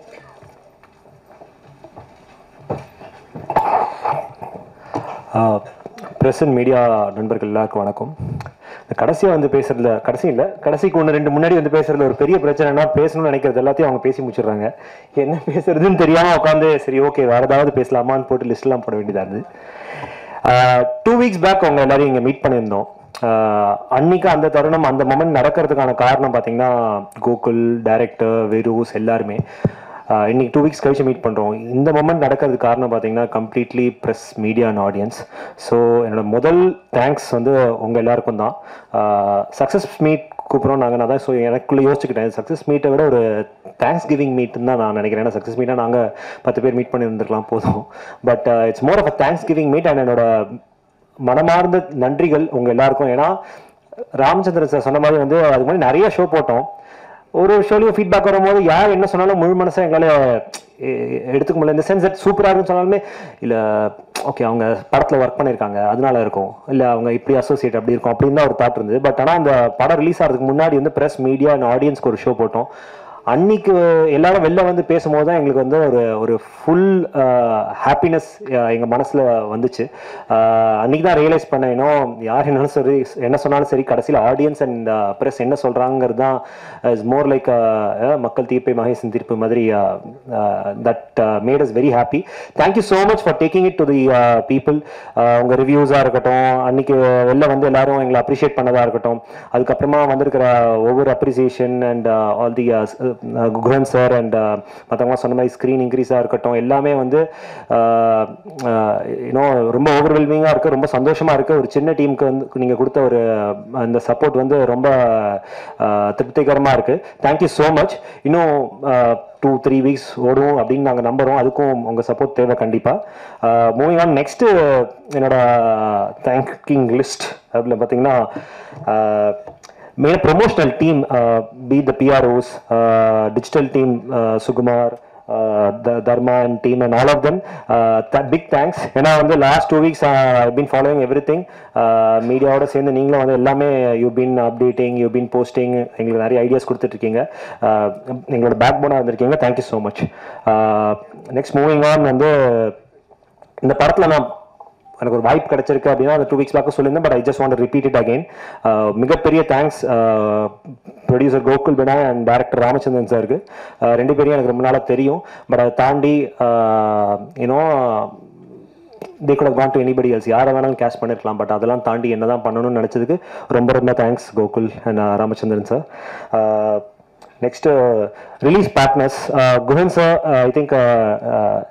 ப்ரெஸ் அண்ட் மீடியா நண்பர்கள் எல்லாருக்கும் வணக்கம். கடைசியாக வந்து பேசுறதுல கடைசிக்கு 1-2 முன்னாடி வந்து பேசுறதுல ஒரு பெரிய பிரச்சனைனா, பேசணும்னு நினைக்கிறது எல்லாத்தையும் அவங்க பேசி முடிச்சிடுறாங்க. என்ன பேசுறதுன்னு தெரியாமல் உட்காந்து சரி ஓகே வேற ஏதாவது பேசலாமான்னு போட்டு லிஸ்ட்லாம் போட வேண்டியதாக இருந்தது. 2 வீக்ஸ் பேக் அவங்க எல்லாரையும் இங்கே மீட் பண்ணியிருந்தோம். அன்னைக்கு அந்த தருணம், அந்த மொமெண்ட் நடக்கிறதுக்கான காரணம் பார்த்தீங்கன்னா கோகுல், டைரக்டர், வெரூஸ் எல்லாருமே இன்னைக்கு 2 வீக்ஸ் கழிச்சு மீட் பண்ணுறோம். இந்த மொமெண்ட் நடக்கிறதுக்கு காரணம் பார்த்தீங்கன்னா completely press, media and audience. So என்னோட முதல் தேங்க்ஸ் வந்து உங்கள் எல்லாருக்கும் தான். சக்ஸஸ் மீட் கூப்பிட்றோம் நாங்கள். நான் தான் ஸோ எனக்குள்ளே யோசிச்சுக்கிட்டேன், சக்ஸஸ் மீட்டை விட ஒரு தேங்க்ஸ் கிவிங் மீட்னு தான் நான் நினைக்கிறேன். ஏன்னா சக்ஸஸ் மீட்டாக நாங்கள் 10 பேர் மீட் பண்ணி இருந்துருக்கலாம் போதும். But it's more of a thanksgiving meet. And என்னோட மனமார்ந்த நன்றிகள் உங்கள் எல்லாருக்கும். ஏன்னா ராமச்சந்திரன் சார் சொன்ன மாதிரி வந்து அதுக்கு முன்னாடி நிறைய ஷோ போட்டோம். ஒரு ஷோலையும் ஃபீட்பேக் வரும்போது யார் என்ன சொன்னாலும் முழு மனசாக எங்களால் எடுத்துக்க முடியல. இந்த சென்ஸ் தட் சூப்பராக இருக்குன்னு சொன்னாலுமே இல்லை ஓகே அவங்க படத்தில் ஒர்க் பண்ணியிருக்காங்க அதனால இருக்கும், இல்லை அவங்க இப்படி அசோசியேட் அப்படி இருக்கும் அப்படின்னு தான் ஒரு தாட் இருந்தது. பட் ஆனால் அந்த படம் ரிலீஸ் ஆகிறதுக்கு முன்னாடி வந்து ப்ரெஸ், மீடியா அண்ட் ஆடியன்ஸ்க்கு ஒரு ஷோ போட்டோம். அன்னைக்கு எல்லாரும் வெளில வந்து பேசும்போது தான் எங்களுக்கு வந்து ஒரு ஃபுல் ஹாப்பினஸ் எங்கள் மனசில் வந்துச்சு. அன்றைக்கி தான் ரியலைஸ் பண்ணேன், இன்னும் யார் என்னாலும் சரி என்ன சொன்னாலும் சரி கடைசியில் ஆடியன்ஸ் அண்ட் ப்ரெஸ் என்ன சொல்கிறாங்கிறது தான் இஸ் மோர் லைக் மக்கள் தீர்ப்பை மகேசன் தீர்ப்பு மாதிரி. That made us very happy. Thank you so much for taking it to the people. உங்கள் ரிவ்யூஸாக இருக்கட்டும், அன்றைக்கி வெளில வந்து எல்லாரும் எங்களை அப்ரிஷியேட் பண்ணதாக இருக்கட்டும், அதுக்கப்புறமா வந்திருக்கிற ஒவ்வொரு appreciation and all the Guhan sir and மற்றவங்க சொன்ன மாதிரி ஸ்க்ரீன் இன்க்ரீஸாக இருக்கட்டும், எல்லாமே வந்து இன்னும் ரொம்ப ஓவர்வெல்மிங்காக இருக்குது, ரொம்ப சந்தோஷமாக இருக்குது. ஒரு சின்ன டீமுக்கு வந்து நீங்கள் கொடுத்த ஒரு அந்த சப்போர்ட் வந்து ரொம்ப திருப்திகரமாக இருக்குது. Thank you so much. இன்னும் 2-3 வீக்ஸ் ஓடும் அப்படின்னு நாங்கள் நம்புகிறோம். அதுக்கும் உங்கள் சப்போர்ட் தேவை கண்டிப்பாக. மூவிங் ஆன் நெக்ஸ்ட்டு என்னோட தேங்கிங் லிஸ்ட் அதில் பார்த்தீங்கன்னா main promotional team, be the PROs, digital team, Sukumar, Dharma and team and all of them, big thanks. ஏன்னா வந்து last 2 weeks I've been following everything. மீடியாவோட சேர்ந்து நீங்களும் வந்து எல்லாமே you been updating, you been posting, எங்களுக்கு நிறைய ஐடியாஸ் கொடுத்துட்ருக்கீங்க, எங்களோட பேக் போனாக இருந்திருக்கீங்க. Thank you so much. Next moving on வந்து இந்த படத்தில் நான் எனக்கு ஒரு வாய்ப்பு கிடைச்சிருக்கு அப்படின்னா அந்த 2 வீக்ஸ் பேக் சொல்லியிருந்தேன். But I just want to repeat it again. மிகப்பெரிய thanks producer Gokul Binoy and director Ramachandran சாருக்கு. 2 பேரையும் எனக்கு ரொம்ப நாளாக தெரியும். பட் அதை தாண்டி you know they could have gone to anybody else, யாரை வேணாலும் கேஷ் பண்ணிருக்கலாம். பட் அதெல்லாம் தாண்டி என்ன தான் பண்ணணும்னு நினச்சதுக்கு ரொம்ப ரொம்ப thanks Gokul and Ramachandran sir. Next release partners Guhan sir. I think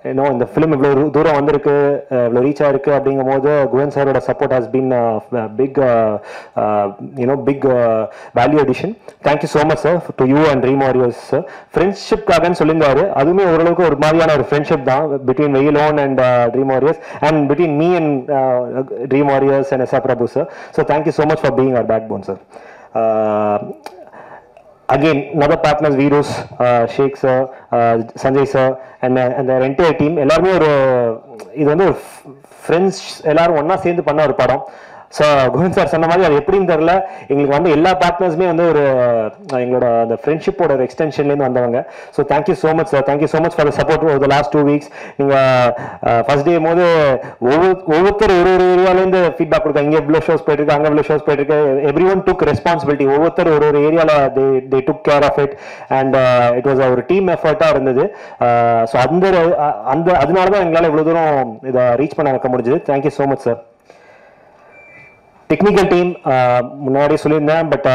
இன்னும் இந்த ஃபிலிம் இவ்வளோ தூரம் வந்திருக்கு, இவ்வளோ ரீச் ஆயிருக்கு அப்படிங்கும் போது குஹன் சாரோட support has been big big value addition. Thank you so much sir to you and Dream Warriors sir. ஃப்ரெண்ட்ஷிப்காகன்னு சொல்லியிருந்தாரு, அதுவுமே ஓரளவுக்கு ஒரு மாதிரியான ஒரு ஃப்ரெண்ட்ஷிப் தான் between Veyilon and Dream Warriors and between me and Dream Warriors and S Prabhu sir. So thank you so much for being our backbone sir. Again, another partners, Virus, Sheikh sir, Sanjay sir, and their entire team. எல்லாருமே ஒரு இது வந்து ஒரு ஃப்ரெண்ட்ஸ் எல்லாரும் ஒன்றா சேர்ந்து பண்ண ஒரு படம். ஸோ குஹன் சார் சொன்ன மாதிரி அது எப்படின்னு தெரில, எங்களுக்கு வந்து எல்லா பார்ட்னர்ஸுமே வந்து ஒரு எங்களோட அந்த ஃப்ரெண்ட்ஷிப்போட ஒரு எக்ஸ்டென்ஷன்லேருந்து வந்தவங்க. So thank you so much sir. Thank you so much for the support over the last 2 weeks. நீங்கள் ஃபர்ஸ்ட் டே போது ஒவ்வொருத்தர் ஒரு ஏரியாவிலேருந்து ஃபீட்பேக் கொடுத்தாங்க. இங்கே இவ்வளோ ஷோஸ் போயிட்டுருக்கு, அங்கே இவ்வளோ ஷோஸ் போயிட்டுருக்கு. Every one took responsibility. ஒவ்வொருத்தர் ஒரு ஏரியாவில் they took care of it and it was ஒரு டீம் எஃபர்ட்டாக இருந்தது. ஸோ அதனால தான் எங்களால் இவ்வளோ தூரம் இதை ரீச் பண்ண வைக்க முடிஞ்சது. Thank you so much sir. Technical team முன்னாடி சொல்லியிருந்தேன், பட்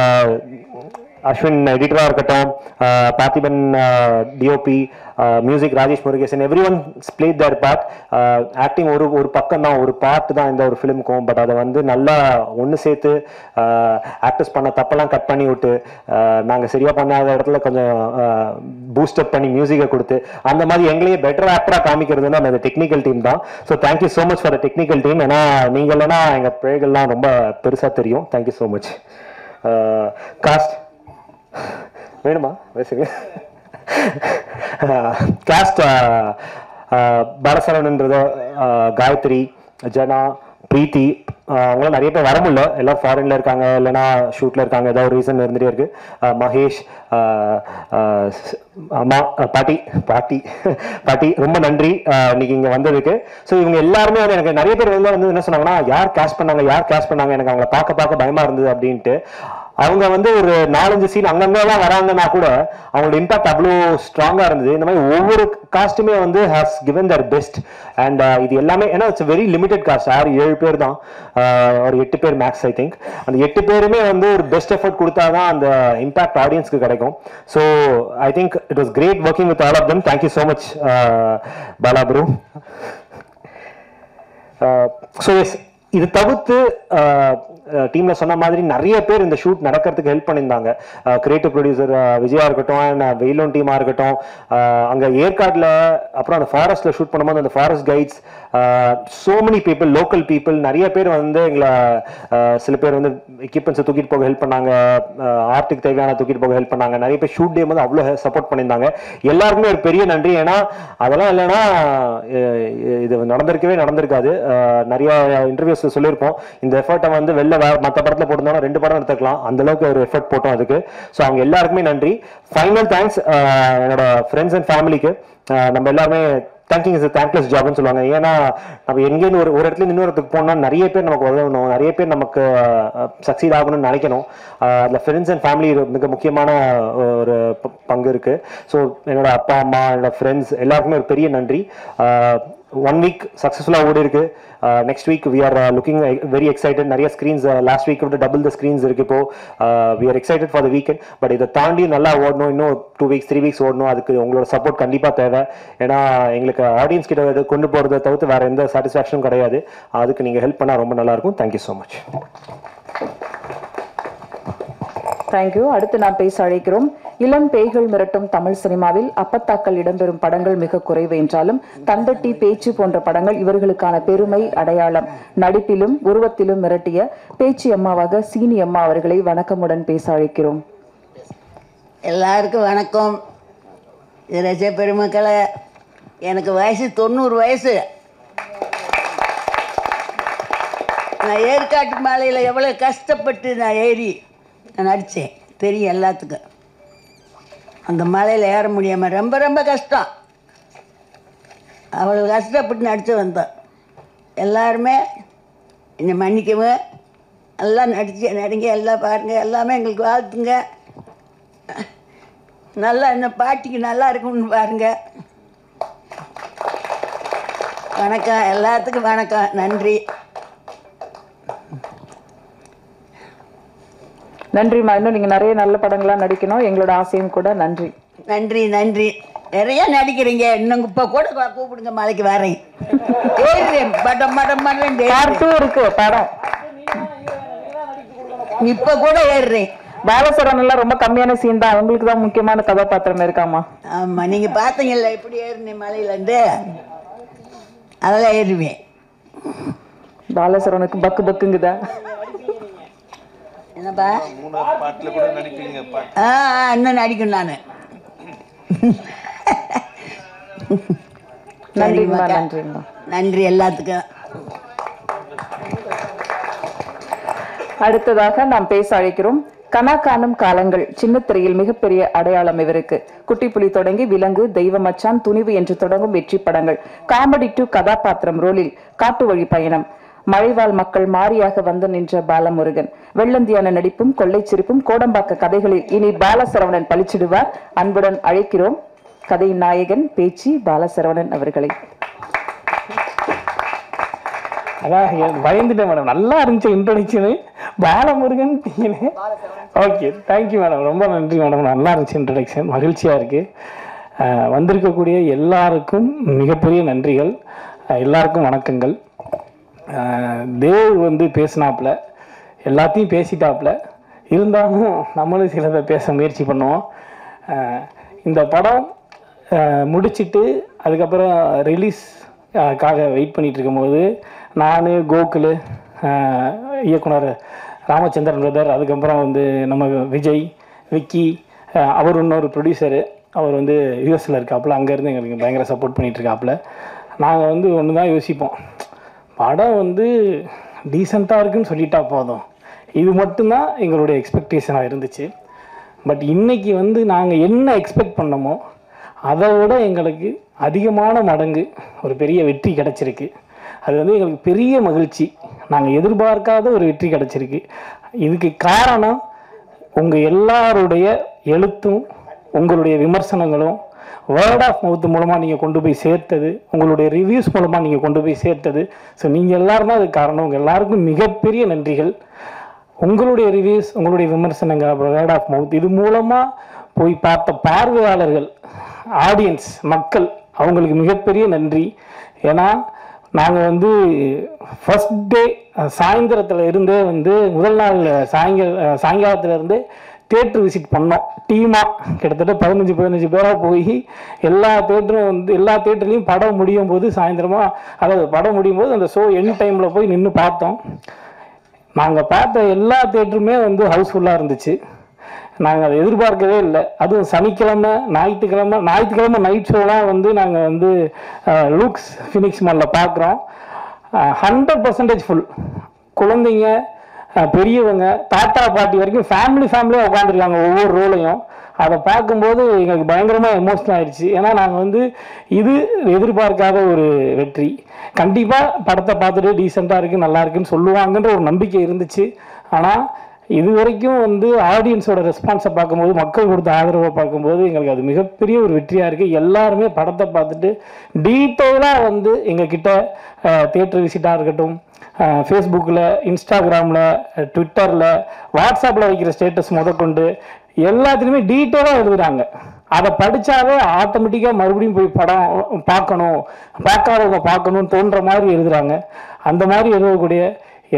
அஸ்வின் எடிட்டராக இருக்கட்டும், Parthiban DOP, music Rajesh Murugesan, every one played their part. Acting ஒரு பக்கம் தான், ஒரு பார்ட் தான் இந்த ஒரு ஃபிலிமுக்கும். பட் அதை வந்து நல்லா ஒன்று சேர்த்து ஆக்டர்ஸ் பண்ண தப்பெல்லாம் கட் பண்ணி விட்டு நாங்கள் சரியாக பண்ணாத இடத்துல கொஞ்சம் பூஸ்டப் பண்ணி மியூசிக்கை கொடுத்து அந்த மாதிரி எங்களையே பெட்டர் ஆக்டராக காமிக்கிறதுனா அந்த டெக்னிக்கல் டீம் தான். So thank you so much for the technical team. ஏன்னா நீங்கள் இல்லைன்னா எங்கள் பிழைகள்லாம் ரொம்ப பெருசாக தெரியும். Thank you so much. காஸ்ட் வேணுமா பேசுங்க. காஸ்ட் பாலசரவணன்றத, காயத்ரி, ஜனா, பிரீத்தி, அவங்களாம் நிறைய பேர் வர முடியல, எல்லாம் ஃபாரின்ல இருக்காங்க, இல்லைன்னா ஷூட்ல இருக்காங்க, ஏதாவது ஒரு ரீசன் இருந்துட்டே இருக்கு. மகேஷ், அம்மா, பாட்டி ரொம்ப நன்றி இன்னைக்கு இங்கே வந்ததுக்கு. ஸோ இவங்க எல்லாருமே வந்து எனக்கு நிறைய பேர் வந்து என்ன சொன்னாங்கன்னா யார் கேஷ் பண்ணாங்க எனக்கு அவங்கள பார்க்க பயமா இருந்தது அப்படின்ட்டு. அவங்க வந்து ஒரு 4-5 சீன் அங்கங்கே தான் வராங்கன்னா கூட அவங்களோட இம்பாக்ட் அவ்வளோ ஸ்ட்ராங்காக இருந்தது. இந்த மாதிரி ஒவ்வொரு காஸ்ட்டுமே வந்து has given their best. And இது எல்லாமே ஏன்னா இட்ஸ் வெரி லிமிடெட் காஸ்ட், 6-7 பேர் தான், ஒரு 8 பேர் மேக்ஸ் ஐ திங்க். அந்த 8 பேருமே வந்து ஒரு பெஸ்ட் எஃபர்ட் கொடுத்தா தான் அந்த இம்பாக்ட் ஆடியன்ஸ்க்கு கிடைக்கும். So I think it was great working with all of them. Thank you so much Bala bro. So yes, இது தவிர்த்து டீம்ல சொன்ன மாதிரி நிறைய பேர் இந்த ஷூட் நடக்கிறதுக்கு ஹெல்ப் பண்ணியிருந்தாங்க. கிரியேட்டிவ் ப்ரொடியூசர் விஜயா இருக்கட்டும், வெயிலோன் டீமா இருக்கட்டும், அங்கே ஏற்காட்டில் அப்புறம் அந்த ஃபாரஸ்ட்ல ஷூட் பண்ணும்போது அந்த forest guides, so many people, local people, நிறைய பேர் வந்து எங்களை சில பேர் வந்து எக்யூப்மெண்ட்ஸை தூக்கிட்டு போக ஹெல்ப் பண்ணாங்க, ஆர்ட்டுக்கு தேவையான தூக்கிட்டு போக ஹெல்ப் பண்ணாங்க. நிறைய பேர் ஷூட் டே வந்து அவ்வளோ சப்போர்ட் பண்ணியிருந்தாங்க. எல்லாருக்குமே ஒரு பெரிய நன்றி. ஏன்னா அதெல்லாம் இல்லைன்னா இது நடந்திருக்காது. நிறைய இன்டர்வியூஸ் சொல்லியிருப்போம், இந்த எஃபர்ட்டை வந்து வெளில மற்ற படத்தில் போட்டிருந்தோம்னா 2 படம் எடுத்துக்கலாம், அந்த அளவுக்கு ஒரு எஃபர்ட் போட்டோம் அதுக்கு. ஸோ அவங்க எல்லாருக்குமே நன்றி. ஃபைனல் தேங்க்ஸ் என்னோட ஃப்ரெண்ட்ஸ் அண்ட் ஃபேமிலிக்கு. நம்ம எல்லாருமே தேங்கிங் இஸ் தேங்க்லெஸ் ஜாப்னு சொல்லுவாங்க. ஏன்னா நம்ம எங்கேருந்து ஒரு இடத்துல இன்னொரு இடத்துக்கு போனால் நிறைய பேர் நமக்கு உதவணும், நிறைய பேர் நமக்கு சக்சீட் ஆகணும்னு நினைக்கணும். அதில் ஃப்ரெண்ட்ஸ் அண்ட் ஃபேமிலி மிக முக்கியமான ஒரு பங்கு இருக்கு. ஸோ என்னோட அப்பா அம்மா, என்னோட ஃப்ரெண்ட்ஸ் எல்லாருக்குமே ஒரு பெரிய நன்றி. 1 வீக் சக்ஸஸ்ஃபுல்லாக ஓடி இருக்கு. Next week we are looking very excited. நிறைய ஸ்க்ரீன்ஸ் லாஸ்ட் வீக் விட டபுள் த ஸ்க்ரீன்ஸ் இருக்கு. இப்போ we are excited for the weekend. But இதை தாண்டி நல்லா ஓடணும், இன்னும் 2 வீக்ஸ் 3 வீக்ஸ் ஓடணும். அதுக்கு உங்களோட சப்போர்ட் கண்டிப்பாக தேவை. ஏன்னா எங்களுக்கு ஆடியன்ஸ் கிட்ட கொண்டு போகிறத தவிர்த்து வேற எந்த சாட்டிஸ்ஃபேக்ஷனும் கிடையாது. அதுக்கு நீங்கள் ஹெல்ப் பண்ணால் ரொம்ப நல்லாயிருக்கும். Thank you so much. தேங்க்யூ. அடுத்து நாம் பேச அழைக்கிறோம். இளம் பேய்கள் மிரட்டும் தமிழ் சினிமாவில் அப்பத்தாக்கள் இடம்பெறும் படங்கள் மிக குறைவு என்றாலும் தந்தட்டி, பேச்சு போன்ற படங்கள் இவர்களுக்கான பெருமை அடையாளம். நடிப்பிலும் உருவத்திலும் மிரட்டிய பேச்சு அம்மாவாக சீனி அம்மா அவர்களை வணக்கமுடன் பேச அழைக்கிறோம். எல்லாருக்கும் வணக்கம். ரசிக பெருமக்களை, எனக்கு வயசு 90 வயசு. நான் ஏற்காட்டு மலையில் எவ்வளோ கஷ்டப்பட்டு நான் ஏறி நடித்தேன் தெரியும் எல்லாத்துக்கும். அந்த மலையில் ஏற முடியாமல் ரொம்ப ரொம்ப கஷ்டம். அவ்வளோ கஷ்டப்பட்டு நடித்து வந்தோம். எல்லாருமே என்னை மன்னிக்கவும், எல்லாம் நடிங்க, எல்லாம் பாருங்கள், எல்லாமே எங்களுக்கு வாழ்த்துங்க. நல்லா இந்த பாட்டிக்கு நல்லா இருக்கும்னு பாருங்க. வணக்கம், எல்லாத்துக்கும் வணக்கம், நன்றி. நன்றிம்மா. இன்னும் நீங்க நிறைய நல்ல படங்களா நடிக்கணும், எங்களோட ஆசையும் கூட. நன்றி நன்றி நன்றி. நிறைய நடிக்கிறீங்க. இன்னும் இப்போ கூட கூப்பிடுங்க, மலைக்கு வரேன். படம் படம் படம் இருக்கு படம். இப்ப கூட ஏறுறேன். பாலசரன் எல்லாம் ரொம்ப கம்மியான சீன் தான், உங்களுக்கு தான் முக்கியமான கதாபாத்திரம் இருக்காமா? ஆமா, நீங்க பாத்தீங்கல்ல எப்படி ஏறினேன் மலையில இருந்து, அதெல்லாம் ஏறுவேன். பாலசரனுக்கு பக்கு பக்குங்குதா? என்னப்பா இன்னும் நடிக்கும் நான். நன்றி எல்லாத்துக்கும். அடுத்ததாக நாம் பேச அழைக்கிறோம். கனா காணும் காலங்கள் சின்னத்திரையில் மிகப்பெரிய அடையாளம் இவருக்கு. குட்டிப்புலி தொடங்கி விலங்கு, தெய்வமச்சான், துணிவு என்று தொடங்கும் வெற்றி படங்கள். காமெடி டு கதாபாத்திரம் ரோலில் காட்டு வழி பயணம். மழைவாழ் மக்கள் மாறியாக வந்து நின்ற பாலமுருகன். வெள்ளந்தியான நடிப்பும் கொள்ளை சிரிப்பும் கோடம்பாக்க கதைகளில் இனி பாலசரவணன் பளிச்சிடுவார். அன்புடன் அழைக்கிறோம் கதையின் நாயகன் பேச்சி பாலசரவணன் அவர்களை. அதான் பயந்துட்டேன் மேடம், நல்லா இருந்துச்சு introduction. Balamurugan okay, thank you madam, ரொம்ப நன்றி மேடம். நல்லா இருந்துச்சு இன்ட்ரோடக்ஷன், மகிழ்ச்சியாக இருக்குது. வந்திருக்கக்கூடிய எல்லாருக்கும் மிகப்பெரிய நன்றிகள். எல்லாருக்கும் வணக்கங்கள். தேவ் வந்து பேசினாப்புல, எல்லாத்தையும் பேசிட்டாப்புல, இருந்தாலும் நம்மளும் சிலதை பேச முயற்சி பண்ணுவோம். இந்த படம் முடிச்சுட்டு அதுக்கப்புறம் ரிலீஸ்க்காக வெயிட் பண்ணிகிட்டு இருக்கும்போது நான், கோகுல், இயக்குனர் ராமச்சந்திரன் பிரதர், அதுக்கப்புறம் வந்து நம்ம விஜய், விக்கி, அவர் இன்னொரு ப்ரொடியூசரு, அவர் வந்து யூஎஸில் இருக்காப்புல, அங்கேருந்து எங்களுக்கு பயங்கர சப்போர்ட் பண்ணிகிட்ருக்காப்புல. நாங்கள் வந்து ஒன்று தான் யோசிப்போம், படம் வந்து டீசெண்டாக இருக்குன்னு சொல்லிட்டா போதும், இது மட்டும்தான் எங்களுடைய எக்ஸ்பெக்டேஷனாக இருந்துச்சு. பட் இன்றைக்கி வந்து நாங்கள் என்ன எக்ஸ்பெக்ட் பண்ணோமோ அதை விட எங்களுக்கு அதிகமான மடங்கு ஒரு பெரிய வெற்றி கிடச்சிருக்கு. அது வந்து எங்களுக்கு பெரிய மகிழ்ச்சி. நாங்கள் எதிர்பார்க்காத ஒரு வெற்றி கிடச்சிருக்கு. இதுக்கு காரணம் உங்கள் எல்லாருடைய எழுத்தும் உங்களுடைய விமர்சனங்களும் வேர்ட் ஆஃப் மவுத் மூலமாக நீங்கள் கொண்டு போய் சேர்த்தது, உங்களுடைய ரிவ்யூஸ் மூலமாக நீங்கள் கொண்டு போய் சேர்த்தது. ஸோ நீங்கள் எல்லாரும் தான் அதுக்கு காரணம். உங்கள் எல்லாருக்கும் மிகப்பெரிய நன்றிகள். உங்களுடைய ரிவ்யூஸ், உங்களுடைய விமர்சனங்கள், அப்புறம் வேர்ட் ஆஃப் மவுத், இது மூலமாக போய் பார்த்த பார்வையாளர்கள், ஆடியன்ஸ், மக்கள், அவங்களுக்கு மிகப்பெரிய நன்றி. ஏன்னா நாங்கள் வந்து ஃபஸ்ட் டே சாயந்தரத்தில் இருந்தே வந்து முதல் நாள் சாயங்காலத்தில் இருந்தே தேட்டர் விசிட் பண்ணோம் டீமாக. கிட்டத்தட்ட 15 பேராக போய் எல்லா தேட்டர்லேயும் படம் முடியும் போது சாயந்தரமாக, அதாவது படம் முடியும் போது அந்த ஷோ எண்ட் டைமில் போய் நின்று பார்த்தோம். நாங்கள் பார்த்த எல்லா தேட்டருமே வந்து ஹவுஸ்ஃபுல்லாக இருந்துச்சு. நாங்கள் அதை எதிர்பார்க்கவே இல்லை. அதுவும் சனிக்கிழமை, ஞாயிற்றுக்கிழமை நைட் ஷோலாம் வந்து நாங்கள் வந்து லூக்ஸ் ஃபினிக்ஸ் மாலில் பார்க்குறோம். 100% ஃபுல். குழந்தைங்க, பெரியவங்க, தாத்தா பாட்டி வரைக்கும் ஃபேமிலியாக உட்காந்துருக்காங்க ஒவ்வொரு ரோலையும். அதை பார்க்கும்போது எங்களுக்கு பயங்கரமாக எமோஷனல் ஆயிடுச்சு. ஏன்னா நாங்கள் வந்து இது எதிர்பார்க்காத ஒரு வெற்றி. கண்டிப்பாக படத்தை பார்த்துட்டு டீசெண்டாக இருக்குது, நல்லா இருக்குன்னு சொல்லுவாங்கன்ற ஒரு நம்பிக்கை இருந்துச்சு. ஆனால் இது வரைக்கும் வந்து ஆடியன்ஸோட ரெஸ்பான்ஸை பார்க்கும்போது, மக்கள் கொடுத்த ஆதரவை பார்க்கும்போது எங்களுக்கு அது மிகப்பெரிய ஒரு வெற்றியாக இருக்குது. எல்லாருமே படத்தை பார்த்துட்டு டீட்டெயிலாக வந்து எங்ககிட்ட தியேட்டர் விசிட்டாக இருக்கட்டும், ஃபேஸ்புக்கில், இன்ஸ்டாகிராமில், ட்விட்டரில், வாட்ஸ்அப்பில் வைக்கிற ஸ்டேட்டஸ் முதற்கொண்டு எல்லாத்துலேயுமே டீட்டெயிலாக எழுதுகிறாங்க. அதை படித்தாவே ஆட்டோமேட்டிக்காக மறுபடியும் போய் படம் பார்க்காதவங்க பார்க்கணும்னு தோன்ற மாதிரி எழுதுகிறாங்க. அந்த மாதிரி எழுதக்கூடிய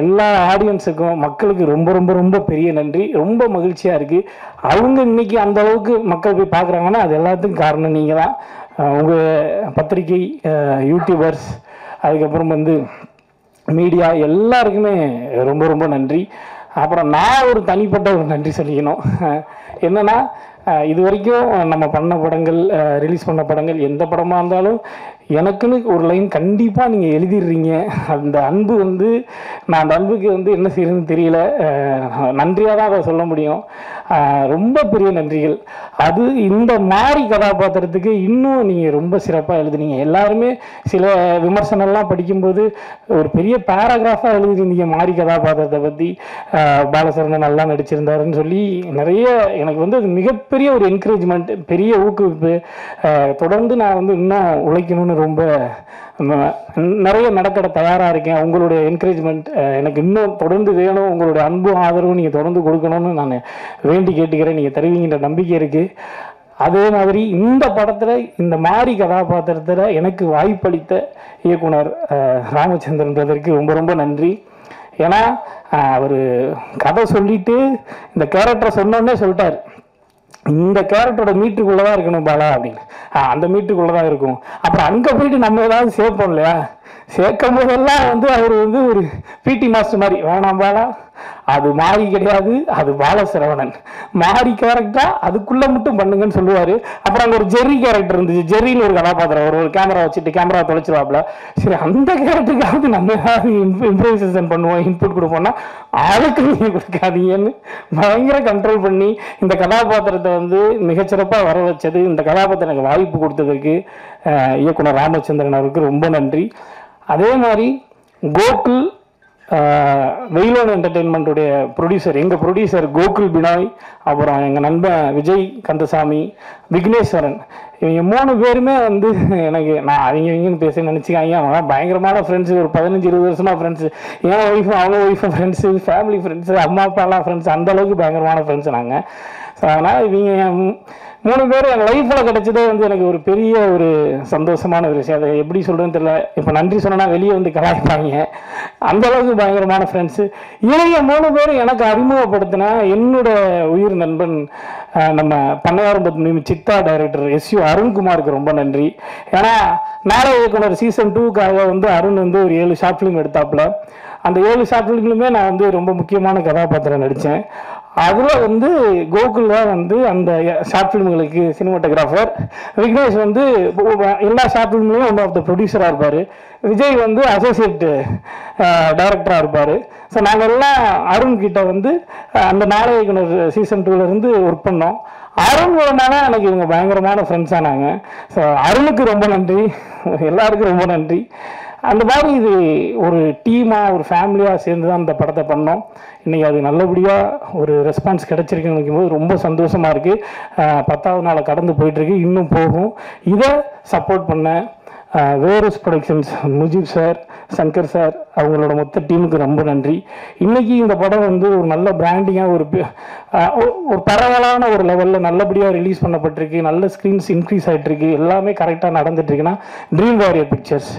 எல்லா ஆடியன்ஸுக்கும், மக்களுக்கு ரொம்ப ரொம்ப ரொம்ப பெரிய நன்றி. ரொம்ப மகிழ்ச்சியாக இருக்குது. அவங்க இன்னைக்கு அந்த அளவுக்கு மக்கள் போய் பார்க்குறாங்கன்னா அது எல்லாத்துக்கும் காரணம் நீங்கள் தான். உங்கள் பத்திரிகை, யூடியூபர்ஸ், அதுக்கப்புறம் வந்து மீடியா எல்லாருக்குமே ரொம்ப ரொம்ப நன்றி. அப்புறம் நான் ஒரு தனிப்பட்ட ஒரு நன்றி சொல்லிக்கணும். என்னென்னா இது வரைக்கும் நம்ம பண்ண படங்கள், ரிலீஸ் பண்ண படங்கள், எந்த படமாக இருந்தாலும் எனக்குன்னு ஒரு லைன் கண்டிப்பாக நீங்கள் எழுதிடுறீங்க. அந்த அன்பு வந்து நான் அந்த அன்புக்கு வந்து என்ன செய்யறதுன்னு தெரியல. நன்றியாக தான் அதை சொல்ல முடியும். ரொம்ப பெரிய நன்றிகள். அது இந்த மாதிரி கதாபாத்திரத்துக்கு இன்னும் நீங்கள் ரொம்ப சிறப்பாக எழுதுனீங்க. எல்லாருமே சில விமர்சனம்லாம் படிக்கும்போது ஒரு பெரிய பேராகிராஃபாக எழுதிருந்தீங்க மாரி கதாபாத்திரத்தை பற்றி. பாலசரவணன் நல்லா நடிச்சிருந்தாருன்னு சொல்லி நிறைய எனக்கு வந்து அது மிகப்பெரிய ஒரு என்கரேஜ்மெண்ட், பெரிய ஊக்குவிப்பு. தொடர்ந்து நான் வந்து இன்னும் உழைக்கணும்னு ரொம்ப நிறைய நடக்கட தயாராக இருக்கேன். உங்களுடைய என்கரேஜ்மெண்ட் எனக்கு இன்னும் தொடர்ந்து வேணும். உங்களுடைய அன்பும் ஆதரவும் நீங்கள் தொடர்ந்து கொடுக்கணும்னு நான் வேண்டி கேட்டுக்கிறேன். நீங்கள் தருவீங்கன்ற நம்பிக்கை இருக்குது. அதே மாதிரி இந்த படத்தில் இந்த மாதிரி கதாபாத்திரத்தில் எனக்கு வாய்ப்பளித்த இயக்குனர் ராமச்சந்திரன் பிரதருக்கு ரொம்ப ரொம்ப நன்றி. ஏன்னா அவர் கதை சொல்லிட்டு இந்த கேரக்டரை சொன்னோன்னே சொல்லிட்டார், இந்த கேரக்டரோட மீட்டருக்குள்ளே தான் இருக்கணும் பாலா அப்படின்னு. அந்த மீட்டருக்குள்ளே தான் இருக்கும். அப்புறம் அங்கே போயிட்டு நம்ம ஏதாவது சேர்ப்போம் இல்லையா, சேர்க்கும் போதெல்லாம் வந்து அவர் வந்து ஒரு பிடி மாஸ்டர் மாதிரி, வேணாம் பாலா அது மாறி கிடையாது, அது பாலசரவணன் மாறி கேரக்டரா அதுக்குள்ளே மட்டும் பண்ணுங்கன்னு சொல்லுவார். அப்புறம் அங்கே ஒரு ஜெர்ரி கேரக்டர் இருந்துச்சு. ஜெர்ரின்னு ஒரு கதாபாத்திரம், ஒரு கேமரா வச்சுட்டு கேமரா தொலைச்சிருவாப்புல. சரி, அந்த கேரக்டருக்காவது நம்ம ஏதாவது இம்ப்ரூவைசேஷன் பண்ணுவோம், இன்புட் கொடுப்போம்னா அதுக்கு நீங்கள் கொடுக்காதீங்கன்னு பயங்கர கண்ட்ரோல் பண்ணி இந்த கதாபாத்திரத்தை வந்து மிகச்சிறப்பாக வர வச்சது, இந்த கதாபாத்திரம் எனக்கு வாய்ப்பு கொடுத்ததுக்கு இயக்குனர் ராமச்சந்திரன் அவருக்கு ரொம்ப நன்றி. அதே மாதிரி கோகுல், வெயிலோன் என்டர்டெயின்மெண்ட்டுடைய ப்ரொடியூசர், எங்கள் ப்ரொடியூசர் கோகுல் பினாய், அப்புறம் எங்கள் நண்பன் விஜய் கந்தசாமி, விக்னேஸ்வரன், இவங்க 3 பேருமே வந்து எனக்கு, நான் அவங்கன்னு பேச நினச்சிக்காங்க, அவங்க பயங்கரமான ஃப்ரெண்ட்ஸு. ஒரு 15-20 வருஷமாக ஃப்ரெண்ட்ஸு. என் ஒய்ஃபும் அவங்க ஒய்ஃபும் ஃப்ரெண்ட்ஸு, ஃபேமிலி ஃப்ரெண்ட்ஸு, அம்மா அப்பாலாம் ஃப்ரெண்ட்ஸ், அந்தளவுக்கு பயங்கரமான ஃப்ரெண்ட்ஸு நாங்கள். ஸோ அதனால் இவங்க 3 பேர் என் லைஃப்பில் கிடச்சதே வந்து எனக்கு ஒரு பெரிய ஒரு சந்தோஷமான ஒரு விஷயம். அதை எப்படி சொல்கிறேன்னு தெரியல. இப்போ நன்றி சொன்னா வெளியே வந்து கலாய்ப்பாங்க, அந்தளவுக்கு பயங்கரமான ஃப்ரெண்ட்ஸு. இவங்க 3 பேரும் எனக்கு அறிமுகப்படுத்தினா என்னோட உயிர் நண்பன் நம்ம பண்ணையாரம்பத்து சித்தா டைரக்டர் SU அருண்குமாருக்கு ரொம்ப நன்றி. ஏன்னா நாடக இயக்குனர் சீசன் 2க்காக வந்து அருண் வந்து ஒரு 7 ஷார்ட் ஃபிலிம் எடுத்தாப்புல. அந்த 7 ஷார்ட் ஃபிலிம்லுமே நான் வந்து ரொம்ப முக்கியமான கதாபாத்திரம் நடித்தேன். அதில் வந்து கோகுல் தான் வந்து அந்த ஷார்ட் ஃபிலிம்களுக்கு சினிமாட்டோகிராஃபர். விக்னேஷ் வந்து எல்லா ஷார்ட் ஃபிலிம்லையும் ஒன் ஆஃப் த ப்ரொடியூசராக இருப்பார். விஜய் வந்து அசோசியேட் டைரக்டராக இருப்பார். ஸோ நாங்கள் எல்லாம் அருண் கிட்ட வந்து அந்த நாடக இயக்குனர் சீசன் 2லேருந்து ஒர்க் பண்ணோம். அருண் மூலமாக எனக்கு இவங்க பயங்கரமான ஃப்ரெண்ட்ஸாக நாங்கள். ஸோ அருணுக்கு ரொம்ப நன்றி, எல்லாருக்கும் ரொம்ப நன்றி. அந்த மாதிரி இது ஒரு டீமாக ஒரு ஃபேமிலியாக சேர்ந்து தான் இந்த படத்தை பண்ணோம். இன்றைக்கி அது நல்லபடியாக ஒரு ரெஸ்பான்ஸ் கிடச்சிருக்குன்னு நினைக்கும்போது ரொம்ப சந்தோஷமாக இருக்குது. 10வது நாளை கடந்து போயிட்டுருக்கு, இன்னும் போகும். இதை சப்போர்ட் பண்ண வேரூஸ் productions Mujeeb sir, Shankar sir, அவங்களோட மொத்த டீமுக்கு ரொம்ப நன்றி. இன்றைக்கி இந்த படம் வந்து ஒரு நல்ல பிராண்டிங்காக ஒரு பரவலான ஒரு லெவலில் நல்லபடியாக ரிலீஸ் பண்ணப்பட்டிருக்கு. நல்ல ஸ்க்ரீன்ஸ் இன்க்ரீஸ் ஆகிட்டுருக்கு. எல்லாமே கரெக்டாக நடந்துட்டுருக்குன்னா ட்ரீம் வாரியர் பிக்சர்ஸ்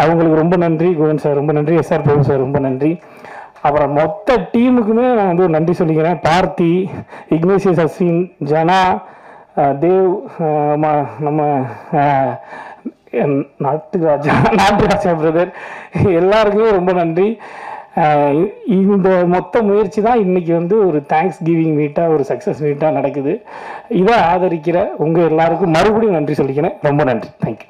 அவங்களுக்கு ரொம்ப நன்றி. கோவன் சார் ரொம்ப நன்றி. SR பிரபு சார் ரொம்ப நன்றி. அப்புறம் மொத்த டீமுக்குமே நான் வந்து ஒரு நன்றி சொல்லிக்கிறேன். பார்த்தி, இக்னேசியஸ், அஸ்வின், ஜனா, தேவ், நம்ம நாட்டுராஜா பிரதர், எல்லாருக்குமே ரொம்ப நன்றி. இந்த மொத்த முயற்சி தான் இன்னைக்கு வந்து ஒரு தேங்க்ஸ் கிவிங் மீட்டாக, ஒரு சக்ஸஸ் மீட்டாக நடக்குது. இதை ஆதரிக்கிற உங்கள் எல்லாருக்கும் மறுபடியும் நன்றி சொல்லிக்கிறேன். ரொம்ப நன்றி. தேங்க்யூ.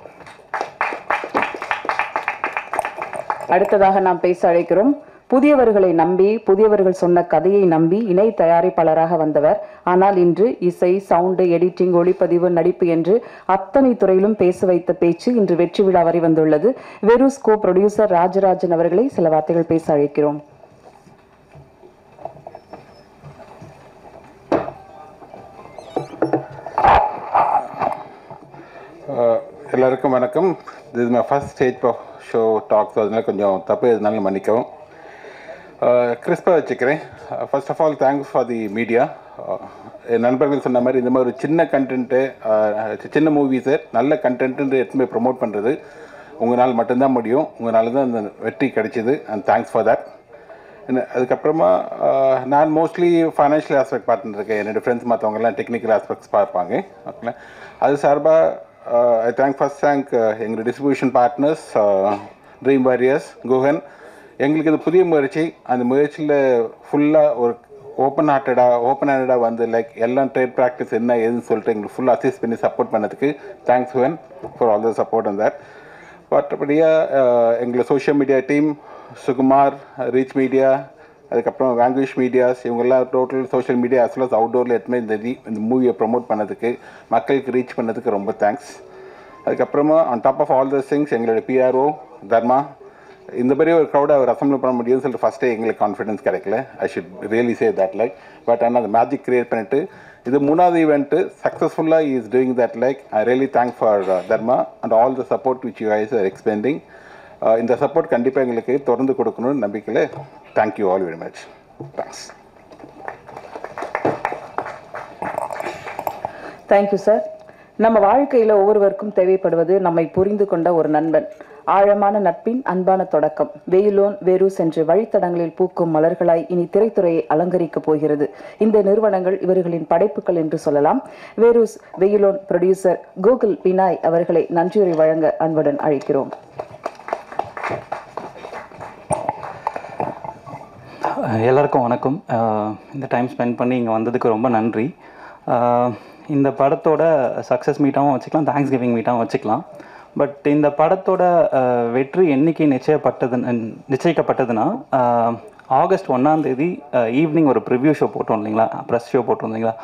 அடுத்ததாக நாம் பேச அழைக்கிறோம். புதியவர்களை நம்பி, புதியவர்கள் சொன்ன கதையை நம்பி இணை தயாரிப்பாளராக வந்தவர். ஆனால் இன்று இசை, சவுண்டு, எடிட்டிங், ஒளிப்பதிவு, நடிப்பு என்று அத்தனை துறையிலும் பேச வைத்த பேச்சு இன்று வெற்றி விழா வரை வந்துள்ளது. வேரூஸ் கோ ப்ரொடியூசர் ராஜராஜன் அவர்களை சில வார்த்தைகள் பேச அழைக்கிறோம். எல்லாருக்கும் வணக்கம். This is my first stage show talks, அதனால கொஞ்சம் தப்பு எதுனாலும் மன்னிக்கவும். கிறிஸ்பாக வச்சுக்கிறேன். First of all thanks for the media. என் நண்பர்கள் சொன்ன மாதிரி இந்த மாதிரி ஒரு சின்ன கண்டென்ட்டு, சின்ன மூவிஸை நல்ல கண்டென்ட்டு எடுத்து போய் ப்ரொமோட் பண்ணுறது உங்களால் மட்டும்தான் முடியும். உங்களால் தான் அந்த வெற்றி கிடைச்சிது, அண்ட் தேங்க்ஸ் ஃபார் தட். அதுக்கப்புறமா நான் மோஸ்ட்லி ஃபைனான்ஷியல் ஆஸ்பெக்ட் பார்த்துட்டுருக்கேன். என்னோடய ஃப்ரெண்ட்ஸ் மற்றவங்கெல்லாம் டெக்னிக்கல் ஆஸ்பெக்ட்ஸ் பார்ப்பாங்க. ஓகே, அது சார்பாக ஐ ஃபர்ஸ்ட் தேங்க் எங்களோட distribution partners dream warriors, Guhan. எங்களுக்கு இது புதிய முயற்சி. அந்த முயற்சியில் ஃபுல்லாக ஒரு ஓப்பன் ஹேண்டடாக வந்து லைக் எல்லாம் ட்ரேட் ப்ராக்டிஸ் என்ன ஏதுன்னு சொல்லிட்டு எங்களுக்கு ஃபுல்லாக அசிஸ்ட் பண்ணி சப்போர்ட் பண்ணதுக்கு thanks Guhan for all the support on that. மற்றபடியாக எங்களை social media team, Sukumar, reach media, அதுக்கப்புறம் வாங்குவேஷ் மீடியாஸ், இவங்கெல்லாம் total social media as well as அவுட்டோரில் எடுத்துமே இந்த மூவியை ப்ரொமோட் பண்ணதுக்கு, மக்களுக்கு ரீச் பண்ணதுக்கு ரொம்ப தேங்க்ஸ். அதுக்கப்புறமா on top of all those things எங்களோட PRO தர்மா, இந்த மாதிரி ஒரு க்ரௌடை அவர் அசம்பிள் பண்ண முடியும்னு சொல்லிட்டு ஃபஸ்ட்டே எங்களுக்கு கான்ஃபிடன்ஸ் கிடைக்கல. I should really say that like. But ஆனால் அந்த மேஜிக் கிரியேட் பண்ணிட்டு இது 3வது ஈவெண்ட்டு சக்ஸஸ்ஃபுல்லாக is doing that like. I really thank for Dharma and all the support which you guys are expending. இந்த சப்போர்ட் கண்டிப்பாக எங்களுக்கு தொடர்ந்து கொடுக்கணும்னு நம்பிக்கையில் thank you all very much. Thanks. Thank you sir. நம்ம வாழ்க்கையில் ஒவ்வொருவருக்கும் தேவைப்படுவது நம்மை புரிந்து கொண்ட ஒரு நண்பன். ஆழமான நட்பின் அன்பான தொடக்கம். வெயிலோன் வேரூஸ் என்ற வழித்தடங்களில் பூக்கும் மலர்களாய் இனி திரைத்துறையை அலங்கரிக்கப் போகிறது. இந்த நிறுவனங்கள் இவர்களின் படைப்புகள் என்று சொல்லலாம். வேரூஸ் வெயிலோன் ப்ரொடியூசர் கோகுல் வினாய் அவர்களை நன்றியுரை வழங்க அன்புடன் அழைக்கிறோம். எல்லாருக்கும் வணக்கம். இந்த டைம் ஸ்பெண்ட் பண்ணி இங்கே வந்ததுக்கு ரொம்ப நன்றி. இந்த படத்தோட சக்ஸஸ் மீட்டாகவும் வச்சுக்கலாம், தேங்க்ஸ் கிவிங் மீட்டாகவும் வச்சுக்கலாம். பட் இந்த படத்தோட வெற்றி என்னைக்கு நிச்சயிக்கப்பட்டதுன்னா ஆகஸ்ட் 1ஆம் தேதி ஈவினிங் ஒரு ப்ரிவ்யூ ஷோ போட்டோம் இல்லைங்களா, ப்ரெஸ் ஷோ போட்டோம் இல்லைங்களா.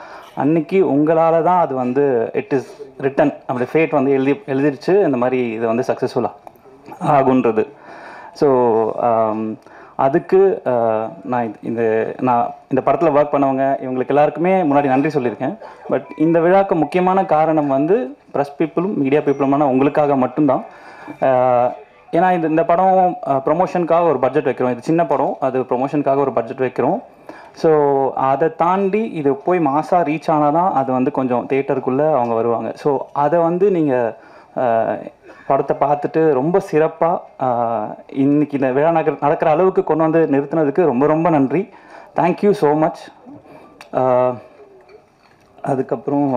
அன்றைக்கி உங்களால் தான் அது வந்து இட் இஸ் ரிட்டன், அப்படி ஃபேட் வந்து எழுதிருச்சு இந்த மாதிரி இது வந்து சக்ஸஸ்ஃபுல்லாக ஆகுன்றது. ஸோ அதுக்கு நான் இந்த படத்தில் ஒர்க் பண்ணவங்க இவங்களுக்கு எல்லாருக்குமே முன்னாடி நன்றி சொல்லியிருக்கேன். பட் இந்த விழாவுக்கு முக்கியமான காரணம் வந்து ப்ரெஸ் பீப்புளும் மீடியா பீப்புளுமான உங்களுக்காக மட்டும்தான். ஏன்னா இந்த படம் ப்ரொமோஷனுக்காக ஒரு பட்ஜெட் வைக்கிறோம். இது சின்ன படம், அது ப்ரொமோஷனுக்காக ஒரு பட்ஜெட் வைக்கிறோம். ஸோ அதை தாண்டி இது போய் மாசாக ரீச் ஆனால் தான் அது வந்து கொஞ்சம் தேட்டருக்குள்ளே அவங்க வருவாங்க. ஸோ அதை வந்து நீங்கள் படத்தை பார்த்துட்டு ரொம்ப சிறப்பாக இன்றைக்கி இந்த விழா நடக்கிற அளவுக்கு கொண்டு வந்து நிறுத்தினதுக்கு ரொம்ப ரொம்ப நன்றி. Thank you so much. அதுக்கப்புறம்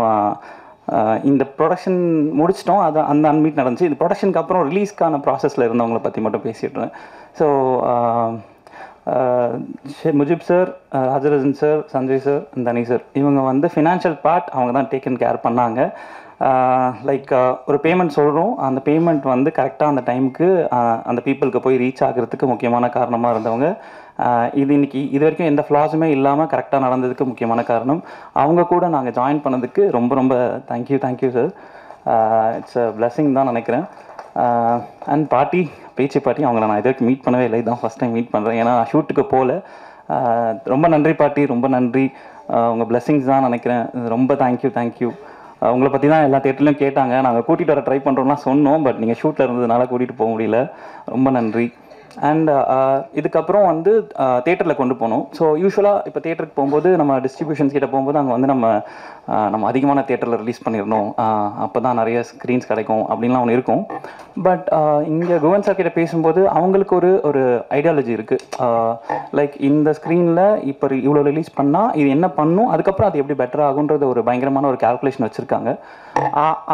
இந்த ப்ரொடக்ஷன் முடிச்சிட்டோம், அது அந்த அன்மீட் நடந்துச்சு. இந்த ப்ரொடக்ஷனுக்கு அப்புறம் ரிலீஸ்க்கான ப்ராசஸில் இருந்தவங்களை பற்றி மட்டும் பேசிட்டுருந்தேன். So Mujib sir, Rajarajan sir, Sanjay sir, Thani sir, இவங்க வந்து ஃபினான்ஷியல் பார்ட் அவங்க தான் டேக்கன் கேர் பண்ணாங்க. லைக் ஒரு பேமெண்ட் சொல்கிறோம், அந்த பேமெண்ட் வந்து கரெக்டாக அந்த டைமுக்கு அந்த பீப்புளுக்கு போய் ரீச் ஆகிறதுக்கு முக்கியமான காரணமாக இருந்தவங்க. இன்னைக்கு இது வரைக்கும் எந்த ஃப்ளாஸுமே இல்லாமல் கரெக்டாக நடந்ததுக்கு முக்கியமான காரணம் அவங்க கூட நாங்கள் ஜாயின் பண்ணதுக்கு ரொம்ப ரொம்ப thank you sir. It's a blessing தான் நினைக்கிறேன். அண்ட் பேச்சு பாட்டி. அவங்கள நான் இதுவரைக்கும் மீட் பண்ணவே இல்லை, இதுதான் ஃபஸ்ட் டைம் மீட் பண்ணுறேன். ஏன்னா ஷூட்டுக்கு போகல. ரொம்ப நன்றி பாட்டி, ரொம்ப நன்றி. உங்கள் பிளெஸிங்ஸ் தான் நினைக்கிறேன். ரொம்ப தேங்க்யூ. உங்களை பற்றி தான் எல்லா தேட்டர்லையும் கேட்டாங்க. நாங்கள் கூட்டிகிட்டு வர ட்ரை பண்ணுறோம்லாம் சொன்னோம், பட் நீங்கள் ஷூட்டில் இருந்ததுனால கூட்டிகிட்டு போக முடியல. ரொம்ப நன்றி. அண்ட் இதுக்கப்புறம் வந்து தேட்டரில் கொண்டு போகணும். ஸோ யூஸ்வலாக இப்போ தேட்டருக்கு போகும்போது நம்ம டிஸ்ட்ரிபியூஷன்ஸ் கிட்ட போகும்போது அங்கே வந்து நம்ம அதிகமான தேட்டரில் ரிலீஸ் பண்ணிடணும், அப்போ தான் நிறைய ஸ்க்ரீன்ஸ் கிடைக்கும் அப்படின்லாம் ஒன்று இருக்கும். பட் இங்கே குவன் சார் கிட்ட பேசும்போது அவங்களுக்கு ஒரு ஐடியாலஜி இருக்குது. லைக் இந்த ஸ்க்ரீனில் இப்போ இவ்வளோ ரிலீஸ் பண்ணால் இது என்ன பண்ணும், அதுக்கப்புறம் அது எப்படி பெட்டர் ஆகுன்றது ஒரு பயங்கரமான ஒரு கால்குலேஷன் வச்சுருக்காங்க.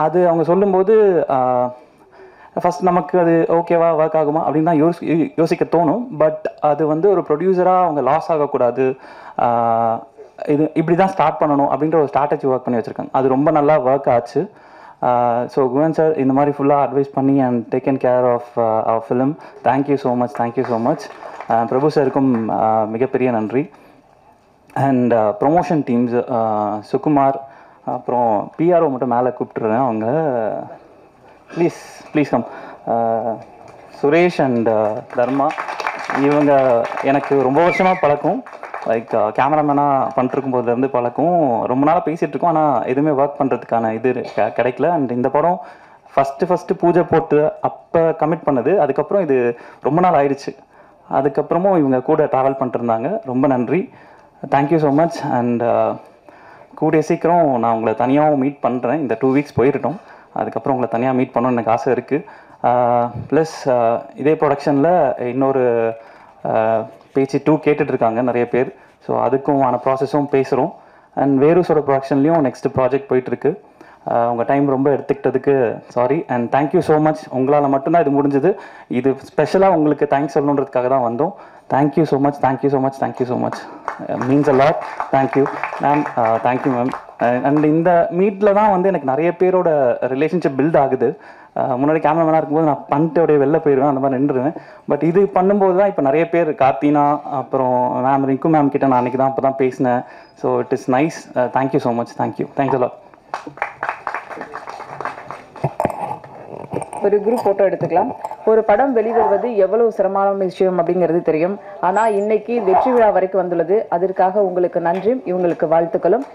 அது அவங்க சொல்லும்போது ஃபஸ்ட் நமக்கு அது ஓகேவா ஒர்க் ஆகுமா அப்படின்னு தான் யோசிக்க தோணும். பட் அது வந்து ஒரு ப்ரொடியூசராக அவங்க லாஸ் ஆகக்கூடாது, இது இப்படி தான் ஸ்டார்ட் பண்ணணும் அப்படின்ற ஒரு ஸ்ட்ராட்டஜி ஒர்க் பண்ணி வச்சுருக்காங்க. அது ரொம்ப நல்லா ஒர்க் ஆச்சு. ஸோ குவன் சார் இந்த மாதிரி ஃபுல்லாக அட்வைஸ் பண்ணி and taken care of our film. Thank you so much. Prabhu சாருக்கும் மிகப்பெரிய நன்றி. அண்ட் ப்ரொமோஷன் டீம்ஸ் சுகுமார், அப்புறம் பிஆர்ஓ மட்டும் மேலே கூப்பிட்டுருவேன், அவங்க ப்ளீஸ் கம். சுரேஷ் அண்ட் தர்மா, இவங்க எனக்கு ரொம்ப வருஷமாக பழக்கம். லைக் கேமராமேனாக பண்ணிருக்கும் போதுலேருந்து பழக்கம். ரொம்ப நாளாக பேசிகிட்டு இருக்கோம், ஆனால் எதுவுமே ஒர்க் பண்ணுறதுக்கான இது கிடைக்கல. அண்ட் இந்த படம் ஃபஸ்ட்டு பூஜை போட்டு அப்போ கமிட் பண்ணது. அதுக்கப்புறம் இது ரொம்ப நாள் ஆயிடுச்சு. அதுக்கப்புறமும் இவங்க கூட ட்ராவல் பண்ணிட்டுருந்தாங்க. ரொம்ப நன்றி. Thank you so much. அண்ட் கூடிய சீக்கிரம் நான் உங்களை தனியாகவும் மீட் பண்ணுறேன். இந்த 2 வீக்ஸ் போயிட்டோம், அதுக்கப்புறம் உங்களை தனியாக மீட் பண்ணணும்னு எனக்கு ஆசை இருக்குது. ப்ளஸ் இதே ப்ரொடக்ஷனில் இன்னொரு பேச்சு 2 கேட்டுட்ருக்காங்க நிறைய பேர். ஸோ அதுக்குமான ப்ராசஸும் பேசுகிறோம். அண்ட் வேரூஸோட ப்ரொடக்ஷன்லேயும் நெக்ஸ்ட் ப்ராஜெக்ட் போயிட்டுருக்கு. உங்கள் டைம் ரொம்ப எடுத்துக்கிட்டதுக்கு sorry. And thank you so much. உங்களால் மட்டும்தான் இது முடிஞ்சது. இது ஸ்பெஷலாக உங்களுக்கு தேங்க்ஸ் சொல்லணுன்றதுக்காக தான் வந்தோம். Thank you so much. Means a lot. Thank you ma'am. Thank you ma'am. And இந்த மீட்டில் தான் வந்து எனக்கு நிறைய பேரோட ரிலேஷன்ஷிப் பில்ட் ஆகுது. முன்னாடி கேமராமேனாக இருக்கும்போது நான் பண்ணிட்டு வெளில போயிடுவேன், அந்த மாதிரி நின்றுவேன். பட் இது பண்ணும்போது தான் இப்போ நிறைய பேர், கார்த்தினா, அப்புறம் மேம் ரிங்கு மேம் கிட்ட நான் அன்றைக்கி தான் அப்போ தான் பேசினேன். So it is nice. Thank you so much. Thanks a lot. ஒரு குரூப் ஃபோட்டோ எடுத்துக்கலாம். ஒரு படம் வெளிவருவது எவ்வளவு சிரமமான விஷயம் அப்படிங்கிறது தெரியும். ஆனால் இன்னைக்கு வெற்றி விழா வரைக்கும் வந்துள்ளது. அதற்காக உங்களுக்கு நன்றியும் இவங்களுக்கு வாழ்த்துக்களும்.